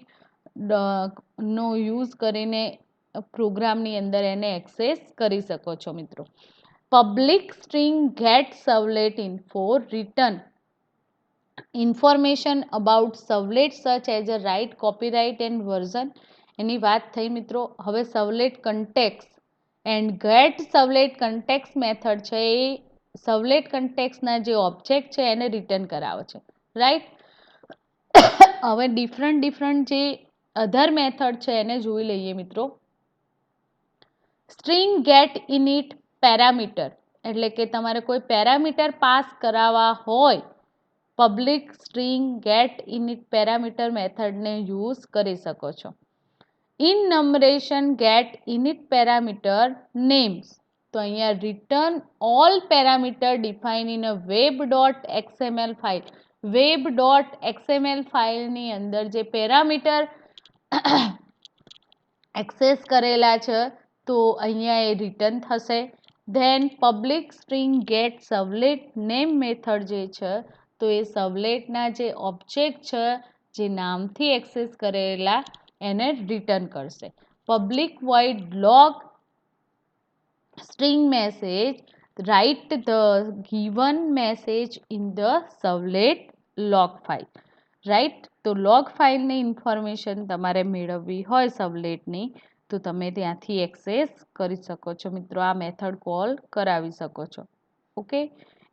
નો યુઝ કરીને પ્રોગ્રામની અંદર એને એક્સેસ કરી શકો છો મિત્રો. Public string get servlet info return information about servlet such as a write, copyright and version. એની વાત થઈ મિત્રો. હવે servlet context and get servlet context method છે એ સર્વલેટ કન્ટેક્સના જે ઓબ્જેક્ટ છે એને રિટર્ન કરાવે છે, રાઈટ. હવે ડિફરન્ટ જે અધર મેથડ છે એને જોઈ લઈએ મિત્રો. સ્ટ્રિંગ ગેટ ઇનિટ પેરામીટર, એટલે કે તમારે કોઈ પેરામીટર પાસ કરાવવા હોય public string get init parameter મેથડને યુઝ કરી શકો છો. Enumeration get init parameter names, તો અહીંયા return all parameter define in a web.xml file. web.xml ફાઇલની અંદર જે પેરામીટર એક્સેસ કરેલા છે તો અહીંયા એ રિટર્ન થશે. Then public string get servlet name method જે છે તો એ સર્વલેટના જે ઓબ્જેક્ટ છે જે નામથી એક્સેસ કરેલા એને રિટર્ન કરશે. Public void log string message, write the given message in the servlet log file, right. તો log ફાઇલની ઇન્ફોર્મેશન તમારે મેળવવી હોય સર્વલેટની તો તમે ત્યાંથી એક્સેસ કરી શકો છો મિત્રો. આ મેથડ કોલ કરાવી શકો છો. ઓકે,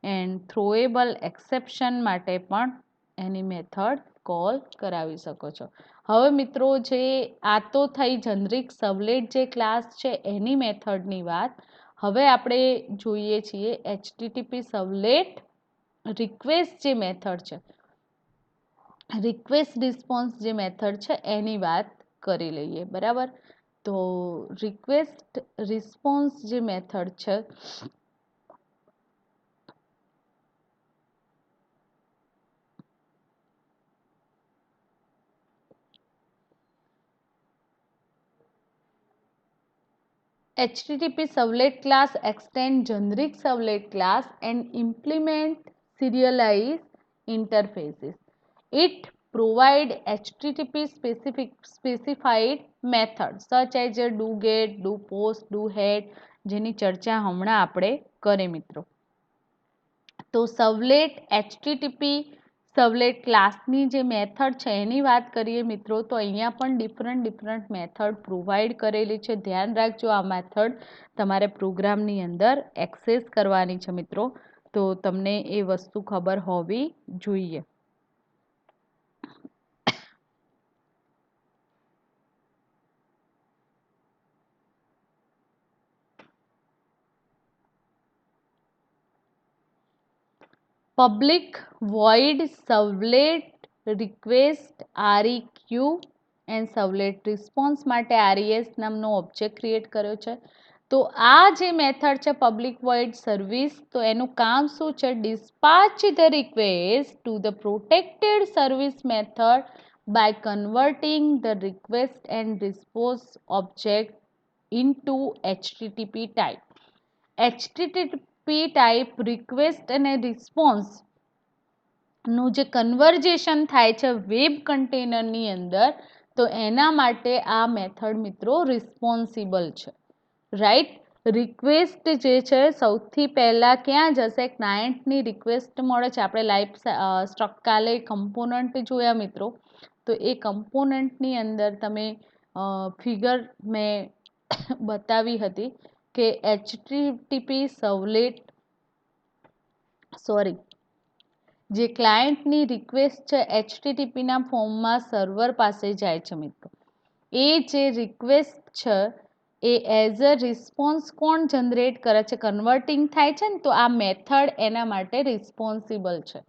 એન્ડ થ્રોએબલ એક્સેપ્શન માટે પણ એની મેથડ કોલ કરાવી શકો છો. હવે મિત્રો જે આ તો થઈ જનરિક સર્વલેટ જે ક્લાસ છે એની મેથડની વાત. હવે આપણે જોઈએ છીએ HTTP સર્વલેટ રિક્વેસ્ટ જે મેથડ છે, રિક્વેસ્ટ રિસ્પોન્સ જે મેથડ છે એની વાત કરી લઈએ. બરાબર, તો રિક્વેસ્ટ રિસ્પોન્સ જે મેથડ છે HTTP servlet class extend generic servlet class and implement serialized interfaces. It provide HTTP specified methods such as do get, do post, do head જેની ચર્ચા હમણાં આપણે કરી મિત્રો. તો સર્વલેટ HTTP સર્વલેટ ક્લાસની જે મેથડ છે એની વાત કરીએ મિત્રો, તો અહીંયા પણ ડિફરન્ટ મેથડ પ્રોવાઈડ કરેલી છે. ધ્યાન રાખજો, આ મેથડ તમારે પ્રોગ્રામની અંદર એક્સેસ કરવાની છે મિત્રો, તો તમને એ વસ્તુ ખબર હોવી જોઈએ. Public void servlet request REQ and servlet response માટે RES નામનો ઓબ્જેક્ટ ક્રિએટ કર્યો છે. તો આ જે મેથડ છે પબ્લિક વોઇડ સર્વિસ, તો એનું કામ શું છે? Dispatch the request to the protected service method by converting the request and response object into HTTP type. HTTP type request અને રિસ્પોન્સ નું જે કન્વર્જેશન થાય છે વેબ કન્ટેનરની અંદર, તો એના માટે આ મેથડ મિત્રો રિસ્પોન્સિબલ છે. રાઈટ, રિક્વેસ્ટ જે છે સૌથી પહેલાં ક્યાં જશે? ક્લાયન્ટની રિક્વેસ્ટ મળે છે. આપણે લાઈવ કાલે કમ્પોનન્ટ જોયા મિત્રો, તો એ કમ્પોનન્ટની અંદર તમે ફિગર મેં બતાવી હતી કે HTTP સર્વલેટ જે ક્લાયન્ટની રિક્વેસ્ટ છે HTTPના ફોર્મમાં સર્વર પાસે જાય છે મિત્રો. એ જે રિક્વેસ્ટ છે એ એઝ અ રિસ્પોન્સ કોણ જનરેટ કરે છે? કન્વર્ટિંગ થાય છે ને, તો આ મેથડ એના માટે રિસ્પોન્સિબલ છે.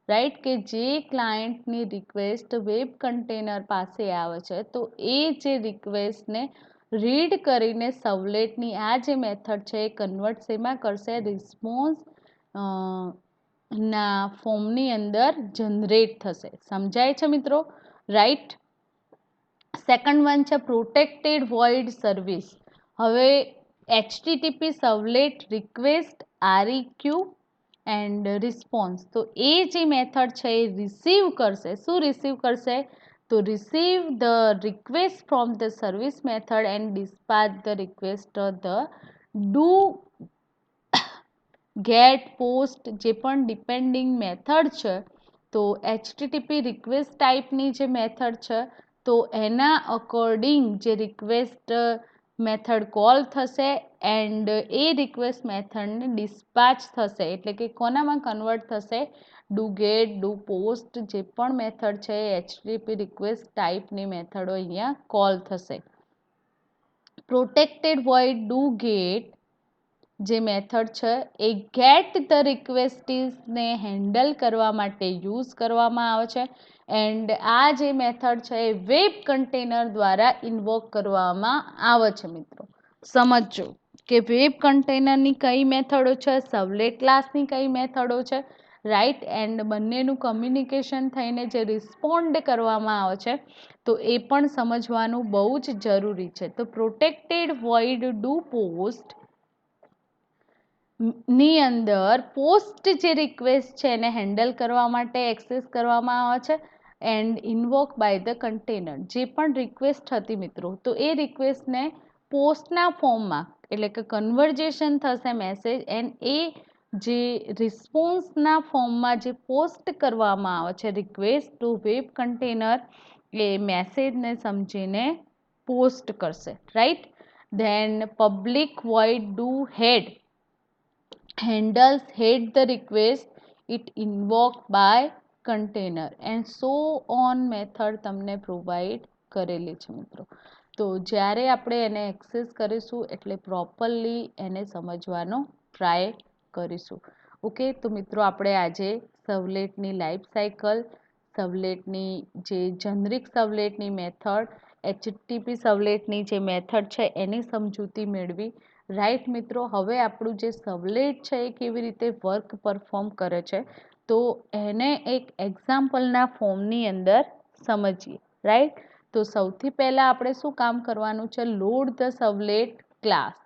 રાઈટ, કે જે ક્લાયન્ટની રિક્વેસ્ટ વેબ કન્ટેનર પાસે આવે છે, તો એ જે રિક્વેસ્ટને રીડ કરીને સર્વલેટની આ જે મેથડ છે એ કન્વર્ટ શેમાં કરશે? રિસ્પોન્સ ના ફોર્મની અંદર જનરેટ થશે. સમજાય છે મિત્રો? રાઈટ. સેકન્ડ વન છે પ્રોટેક્ટેડ વોઇડ સર્વિસ. હવે HTTP servlet request REQ and response, તો એ જે મેથડ છે એ રિસીવ કરશે. શું રિસીવ કરશે? તો receive the request from the service method and dispatch the request the do get post જે પણ ડિપેન્ડિંગ મેથડ છે, તો HTTP રિક્વેસ્ટ ટાઈપની જે મેથડ છે, તો એના અકોર્ડિંગ જે રિક્વેસ્ટ મેથડ કોલ થશે એન્ડ એ રિક્વેસ્ટ મેથડને ડિસ્પાચ થશે. એટલે કે કોનામાં કન્વર્ટ થશે? ડુ ગેટ, ડુ પોસ્ટ જે પણ મેથડ છે એ HTTP રિક્વેસ્ટ ટાઈપની મેથડો અહીંયા કોલ થશે. પ્રોટેક્ટેડ વોઇડ ડુ ગેટ જે મેથડ છે એ ગેટ ધ રિક્વેસ્ટીસને હેન્ડલ કરવા માટે યુઝ કરવામાં આવે છે. એન્ડ આ જે મેથડ છે એ વેબ કન્ટેનર દ્વારા ઇન્વોક કરવામાં આવે છે મિત્રો. સમજો કે વેબ કન્ટેનરની કઈ મેથડો છે, સર્વલેટ ક્લાસની કઈ મેથડો છે. રાઈટ, એન્ડ બંનેનું કમ્યુનિકેશન થઈને જે રિસ્પોન્ડ કરવામાં આવે છે, તો એ પણ સમજવાનું બહુ જ જરૂરી છે. તો પ્રોટેક્ટેડ વોઇડ ડુ પોસ્ટ ની અંદર પોસ્ટ જે રિક્વેસ્ટ છે એને હેન્ડલ કરવા માટે એક્સેસ કરવામાં આવે છે and invoke by the container. જે પણ રિક્વેસ્ટ હતી મિત્રો, તો એ રિક્વેસ્ટને પોસ્ટના ફોર્મમાં એટલે કે કન્વર્જેશન થશે મેસેજ, એન્ડ એ જે રિસ્પોન્સના ફોર્મમાં જે પોસ્ટ કરવામાં આવે છે રિક્વેસ્ટ ટુ વેબ કન્ટેનર, એ મેસેજને સમજીને પોસ્ટ કરશે. Right, then public void do head handles hate the request it invoked by container and so on method તમને પ્રોવાઈડ કરેલી છે મિત્રો. તો જ્યારે આપણે એને એક્સેસ કરીશું એટલે પ્રોપરલી એને સમજવાનો ટ્રાય કરીશું. ઓકે, તો મિત્રો આપણે આજે સર્વલેટની લાઈફ સાયકલ, સર્વલેટની જે જનરિક સર્વલેટની મેથડ, એચટીટીપી સર્વલેટની જે મેથડ છે એની સમજૂતી મેળવી. રાઈટ મિત્રો, હવે આપણું જે સર્વલેટ છે એ કેવી રીતે વર્ક પરફોર્મ કરે છે તો એને એક એક્ઝામ્પલના ફોર્મની અંદર સમજીએ. રાઈટ, તો સૌથી પહેલાં આપણે શું કામ કરવાનું છે, load the servlet class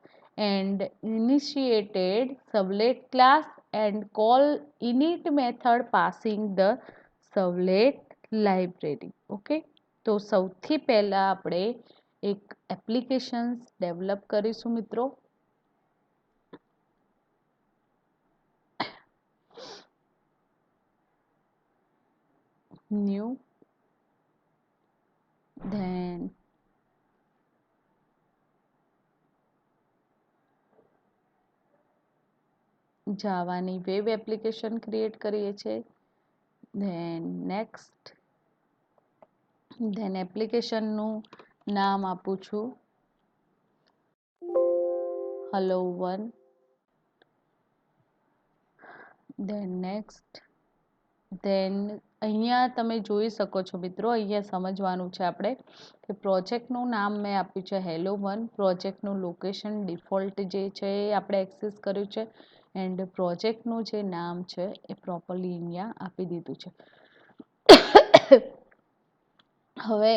and initiated servlet class and call init method passing the servlet library. Okay, તો સૌથી પહેલાં આપણે એક એપ્લિકેશન્સ ડેવલપ કરીશું મિત્રો. new then જાવાની વેબ એપ્લિકેશન ક્રિએટ કરીએ છીએ. then next then એપ્લિકેશનનું નામ આપું છું hello1. then next then અહીંયા તમે જોઈ શકો છો મિત્રો, અહીંયા સમજવાનું છે આપણે કે પ્રોજેક્ટનું નામ મેં આપ્યું છે hello1, પ્રોજેક્ટનું લોકેશન ડિફોલ્ટ જે છે એ આપણે એક્સેસ કર્યું છે એન્ડ પ્રોજેક્ટનું જે નામ છે એ પ્રોપરલી અહીંયા આપી દીધું છે. હવે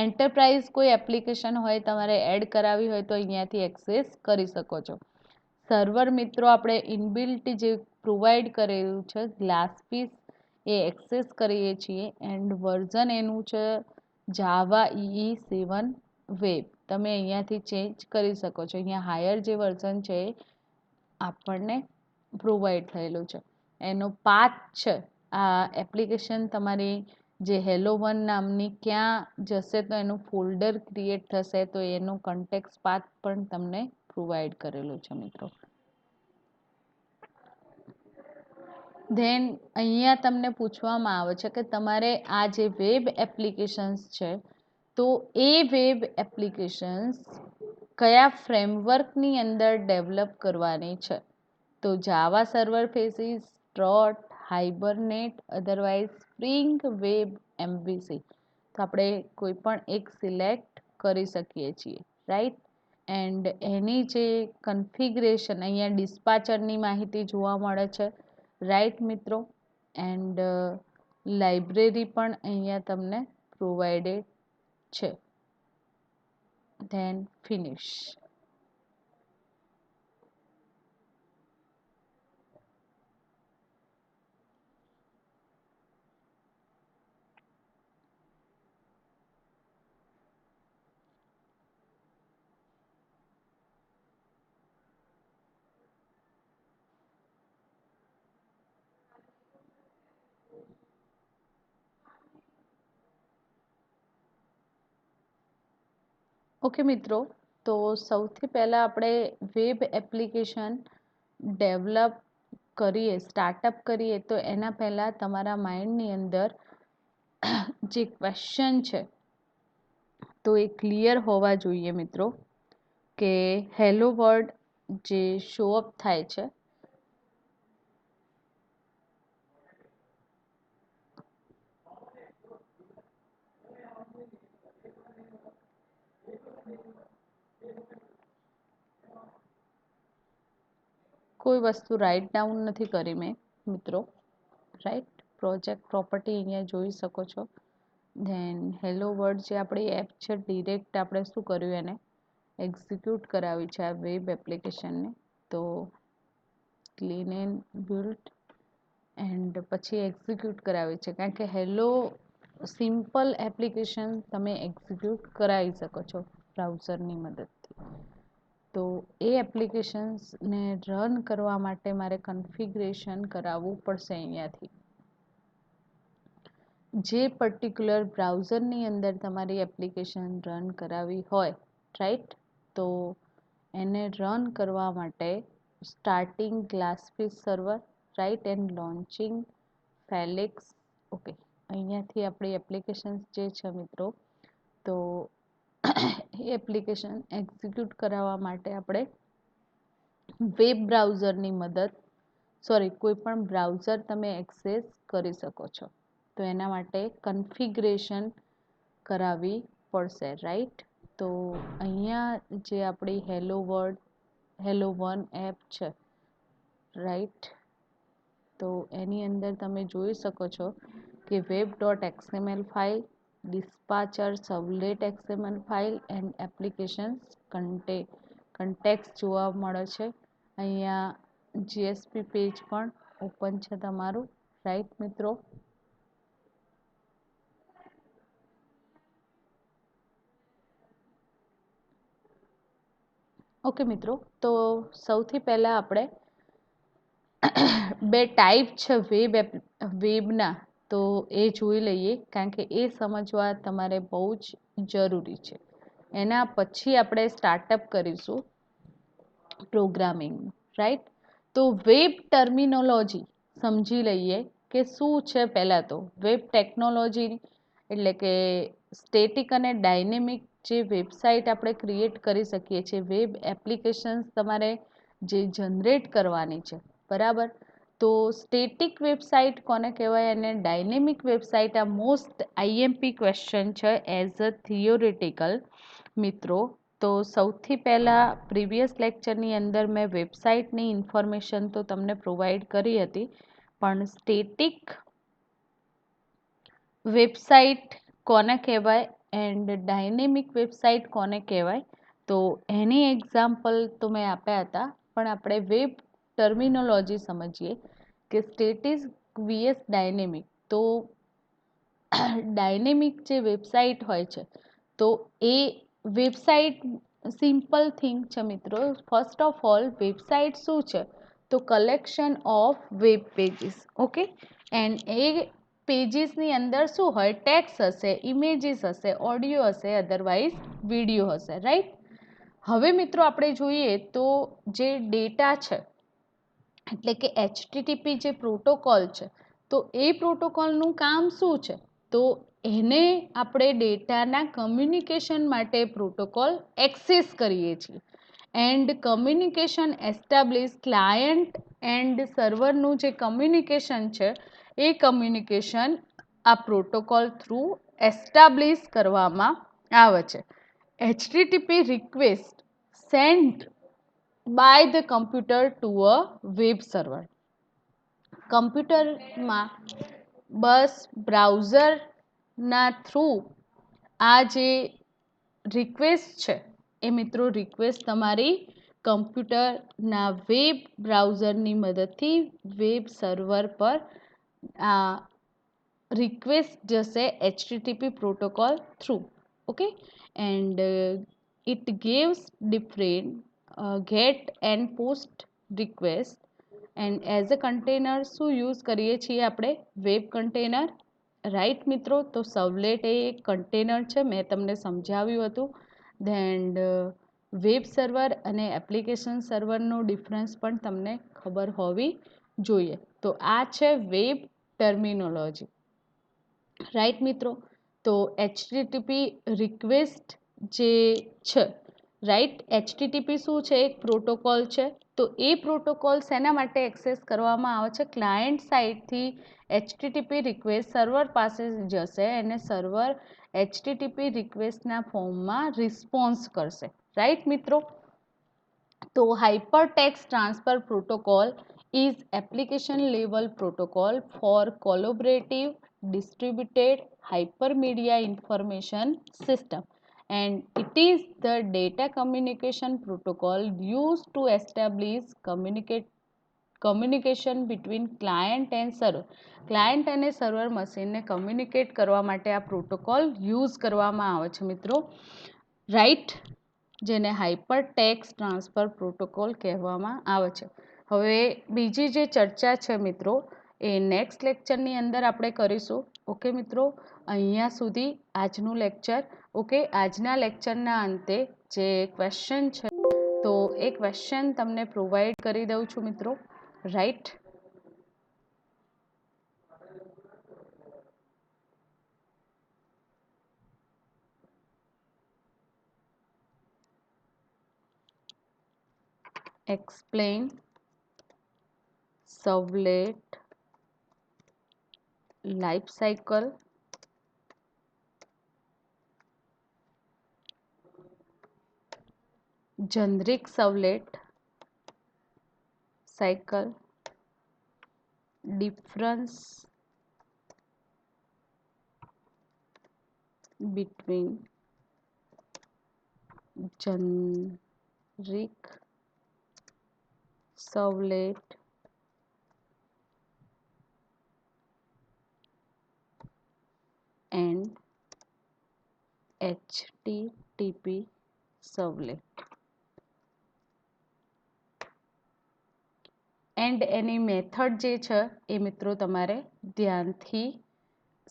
એન્ટરપ્રાઇઝ કોઈ એપ્લિકેશન હોય તમારે એડ કરાવી હોય તો અહીંયાથી એક્સેસ કરી શકો છો. સર્વર મિત્રો આપણે ઇનબિલ્ટ જે પ્રોવાઈડ કરેલું છે ગ્લાસપીસ એ એક્સેસ કરીએ છીએ એન્ડ વર્ઝન એનું છે જાવા EE7 વેબ. તમે અહીંયાથી ચેન્જ કરી શકો છો. અહીંયા હાયર જે વર્ઝન છે આપણને પ્રોવાઈડ થયેલું છે. એનો પાથ છે આ એપ્લિકેશન તમારી જે hello1 નામની ક્યાં જશે તો એનું ફોલ્ડર ક્રિએટ થશે તો એનું કન્ટેક્સ પાથ પણ તમને પ્રોવાઈડ કરેલું છે મિત્રો. ધેન અહીંયા તમને પૂછવામાં આવે છે કે તમારે આ જે વેબ એપ્લિકેશન્સ છે તો એ વેબ એપ્લિકેશન્સ કયા ફ્રેમવર્કની અંદર ડેવલપ કરવાની છે. તો Java server faces, Struts, Hibernate, otherwise Spring web MVC. તો આપણે કોઈ પણ એક સિલેક્ટ કરી શકીએ છીએ. રાઈટ, એન્ડ એની જે કન્ફિગરેશન અહીંયા ડિસ્પાચરની માહિતી જોવા મળે છે. રાઈટ મિત્રો, એન્ડ લાઇબ્રેરી પણ અહીંયા તમને પ્રોવાઈડેડ છે. Than finish. ઓકે મિત્રો, તો સૌથી પહેલાં આપણે વેબ એપ્લિકેશન ડેવલપ કરીએ, સ્ટાર્ટઅપ કરીએ તો એના પહેલાં તમારા માઇન્ડની અંદર જે ક્વેશ્ચન છે તો એ ક્લિયર હોવા જોઈએ મિત્રો કે હેલો વર્ડ જે શો અપ થાય છે કોઈ વસ્તુ રાઇટ ડાઉન નથી કરી મેં મિત્રો. રાઈટ, પ્રોજેક્ટ પ્રોપર્ટી અહીંયા જોઈ શકો છો. ધેન હેલો વર્ડ જે આપણી એપ છે ડિરેક્ટ આપણે શું કર્યું એને એક્ઝિક્યુટ કરાવી છે આ વેબ એપ્લિકેશનને. તો ક્લીન એન્ડ બિલ્ટ એન્ડ પછી એક્ઝિક્યુટ કરાવી છે કારણ કે હેલો સિમ્પલ એપ્લિકેશન તમે એક્ઝિક્યુટ કરાવી શકો છો બ્રાઉઝરની મદદથી. તો એ એપ્લિકેશન્સને રન કરવા માટે મારે કન્ફિગરેશન કરાવવું પડશે અહીંયાથી. જે પર્ટિક્યુલર બ્રાઉઝરની અંદર તમારી એપ્લિકેશન રન કરાવી હોય રાઈટ, તો એને રન કરવા માટે starting GlassFish server, right, and launching Felix. Okay, અહીંયાથી આપણી એપ્લિકેશન્સ જે છે મિત્રો, તો એ એપ્લિકેશન એક્ઝિક્યુટ કરાવવા માટે આપણે વેબ બ્રાઉઝરની મદદ, કોઈ પણ બ્રાઉઝર તમે એક્સેસ કરી શકો છો. તો એના માટે કન્ફિગરેશન કરાવવી પડશે, રાઈટ. તો અહીંયા જે આપણી હેલો વન એપ છે, રાઈટ, તો એની અંદર તમે જોઈ શકો છો કે web.xml file, dispatcher servlet XML file and applications context જોવા મળે છે. અહીંયા જીએસપી પેજ પણ ઓપન છે તમારું, રાઈટ મિત્રો. ઓકે મિત્રો, તો સૌથી પહેલાં આપણે બે ટાઈપ છે વેબના, તો એ જોઈ લઈએ, કારણ કે એ સમજવા તમારે બહુ જ જરૂરી છે. એના પછી આપણે સ્ટાર્ટઅપ કરીશું પ્રોગ્રામિંગ, રાઈટ. તો વેબ ટર્મિનોલોજી સમજી લઈએ કે શું છે. પહેલાં તો વેબ ટેકનોલોજી એટલે કે સ્ટેટિક અને ડાયનેમિક જે વેબસાઇટ આપણે ક્રિએટ કરી શકીએ છીએ, વેબ એપ્લિકેશન્સ તમારે જે જનરેટ કરવાની છે, બરાબર. તો સ્ટેટિક વેબસાઇટ કોને કહેવાય અને ડાયનેમિક વેબસાઇટ, આ મોસ્ટ આઈએમપી ક્વેશ્ચન છે એઝ અ થિયોરિટિકલ મિત્રો. તો સૌથી પહેલાં પ્રીવિયસ લેક્ચરની અંદર મેં વેબસાઇટની ઇન્ફોર્મેશન તો તમને પ્રોવાઈડ કરી હતી, પણ સ્ટેટિક વેબસાઇટ કોને કહેવાય એન્ડ ડાયનેમિક વેબસાઇટ કોને કહેવાય, તો એની એક્ઝામ્પલ તો મેં આપ્યા હતા. પણ આપણે વેબ ટર્મિનોલોજી સમજીએ કે સ્ટેટિક વીએસ ડાયનેમિક. તો ડાયનેમિક જે વેબસાઇટ હોય છે, તો એ વેબસાઇટ સિમ્પલ થિંગ છે મિત્રો. ફર્સ્ટ ઓફ ઓલ વેબસાઇટ શું છે, તો collection of web pages. Okay, and એ પેજીસની અંદર શું હોય, ટેક્સ્ટ હશે, ઇમેજીસ હશે, ઓડિયો હશે, અધરવાઇઝ વિડીયો હશે, રાઈટ. હવે મિત્રો આપણે જોઈએ તો જે ડેટા છે, એટલે કે HTTP જે પ્રોટોકોલ છે, તો એ પ્રોટોકોલનું કામ શું છે, તો એને આપણે ડેટાના કમ્યુનિકેશન માટે પ્રોટોકોલ એક્સેસ કરીએ છીએ. And communication establish client and સર્વરનું જે કમ્યુનિકેશન છે, એ કમ્યુનિકેશન આ પ્રોટોકોલ થ્રુ એસ્ટાબ્લિશ કરવામાં આવે છે. HTTP request sent by the computer to a web server. કમ્પ્યુટરમાં બસ બ્રાઉઝરના થ્રુ આ જે રિક્વેસ્ટ છે, એ મિત્રો રિક્વેસ્ટ તમારી કમ્પ્યુટરના વેબ બ્રાઉઝરની મદદથી વેબ સર્વર પર આ રિક્વેસ્ટ જશે HTTP protocol through. Okay, and it gives different get and post request and as a container શું યુઝ કરીએ છીએ આપણે, વેબ કન્ટેનર, રાઈટ મિત્રો. તો સર્વલેટ એ એક કન્ટેનર છે, મેં તમને સમજાવ્યું હતું. એન્ડ વેબ સર્વર અને એપ્લિકેશન સર્વરનો ડિફરન્સ પણ તમને ખબર હોવી જોઈએ. તો આ છે વેબ ટર્મિનોલોજી, રાઈટ મિત્રો. તો HTTP રિક્વેસ્ટ જે છે, રાઈટ, HTTP શું છે, એક પ્રોટોકોલ છે. તો એ પ્રોટોકોલ શેના માટે એક્સેસ કરવામાં આવે છે, ક્લાયન્ટ સાઇડથી HTTP રિક્વેસ્ટ સર્વર પાસે જશે અને સર્વર HTTP રિક્વેસ્ટના ફોર્મમાં રિસ્પોન્સ કરશે, રાઈટ મિત્રો. તો hyper text transfer protocol is application level protocol for collaborative distributed hypermedia information system, and it is the data communication protocol used to establish communication between client and server. Client અને સર્વર મશીનને કમ્યુનિકેટ કરવા માટે આ પ્રોટોકોલ યુઝ કરવામાં આવે છે મિત્રો, રાઈટ, જેને હાઇપર ટેક્સ્ટ ટ્રાન્સફર પ્રોટોકોલ કહેવામાં આવે છે. હવે બીજી જે ચર્ચા છે મિત્રો, એ નેક્સ્ટ લેક્ચરની અંદર આપણે કરીશું. ઓકે મિત્રો, અહીંયા સુધી આજનું લેક્ચર. ઓકે, આજના લેક્ચરના અંતે જે ક્વેશ્ચન છે, તો એ ક્વેશ્ચન તમને પ્રોવાઈડ કરી દઉં છું મિત્રો, right. Explain servlet life cycle generic servlet cycle difference between generic servlet and HTTP servlet and any method જે છે એ મિત્રો તમારે ધ્યાનથી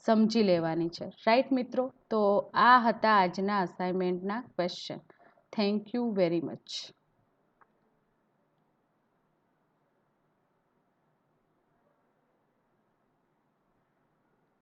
સમજી લેવાની છે, રાઈટ મિત્રો. તો આ હતા આજના અસાઇનમેન્ટના question. Thank you very much.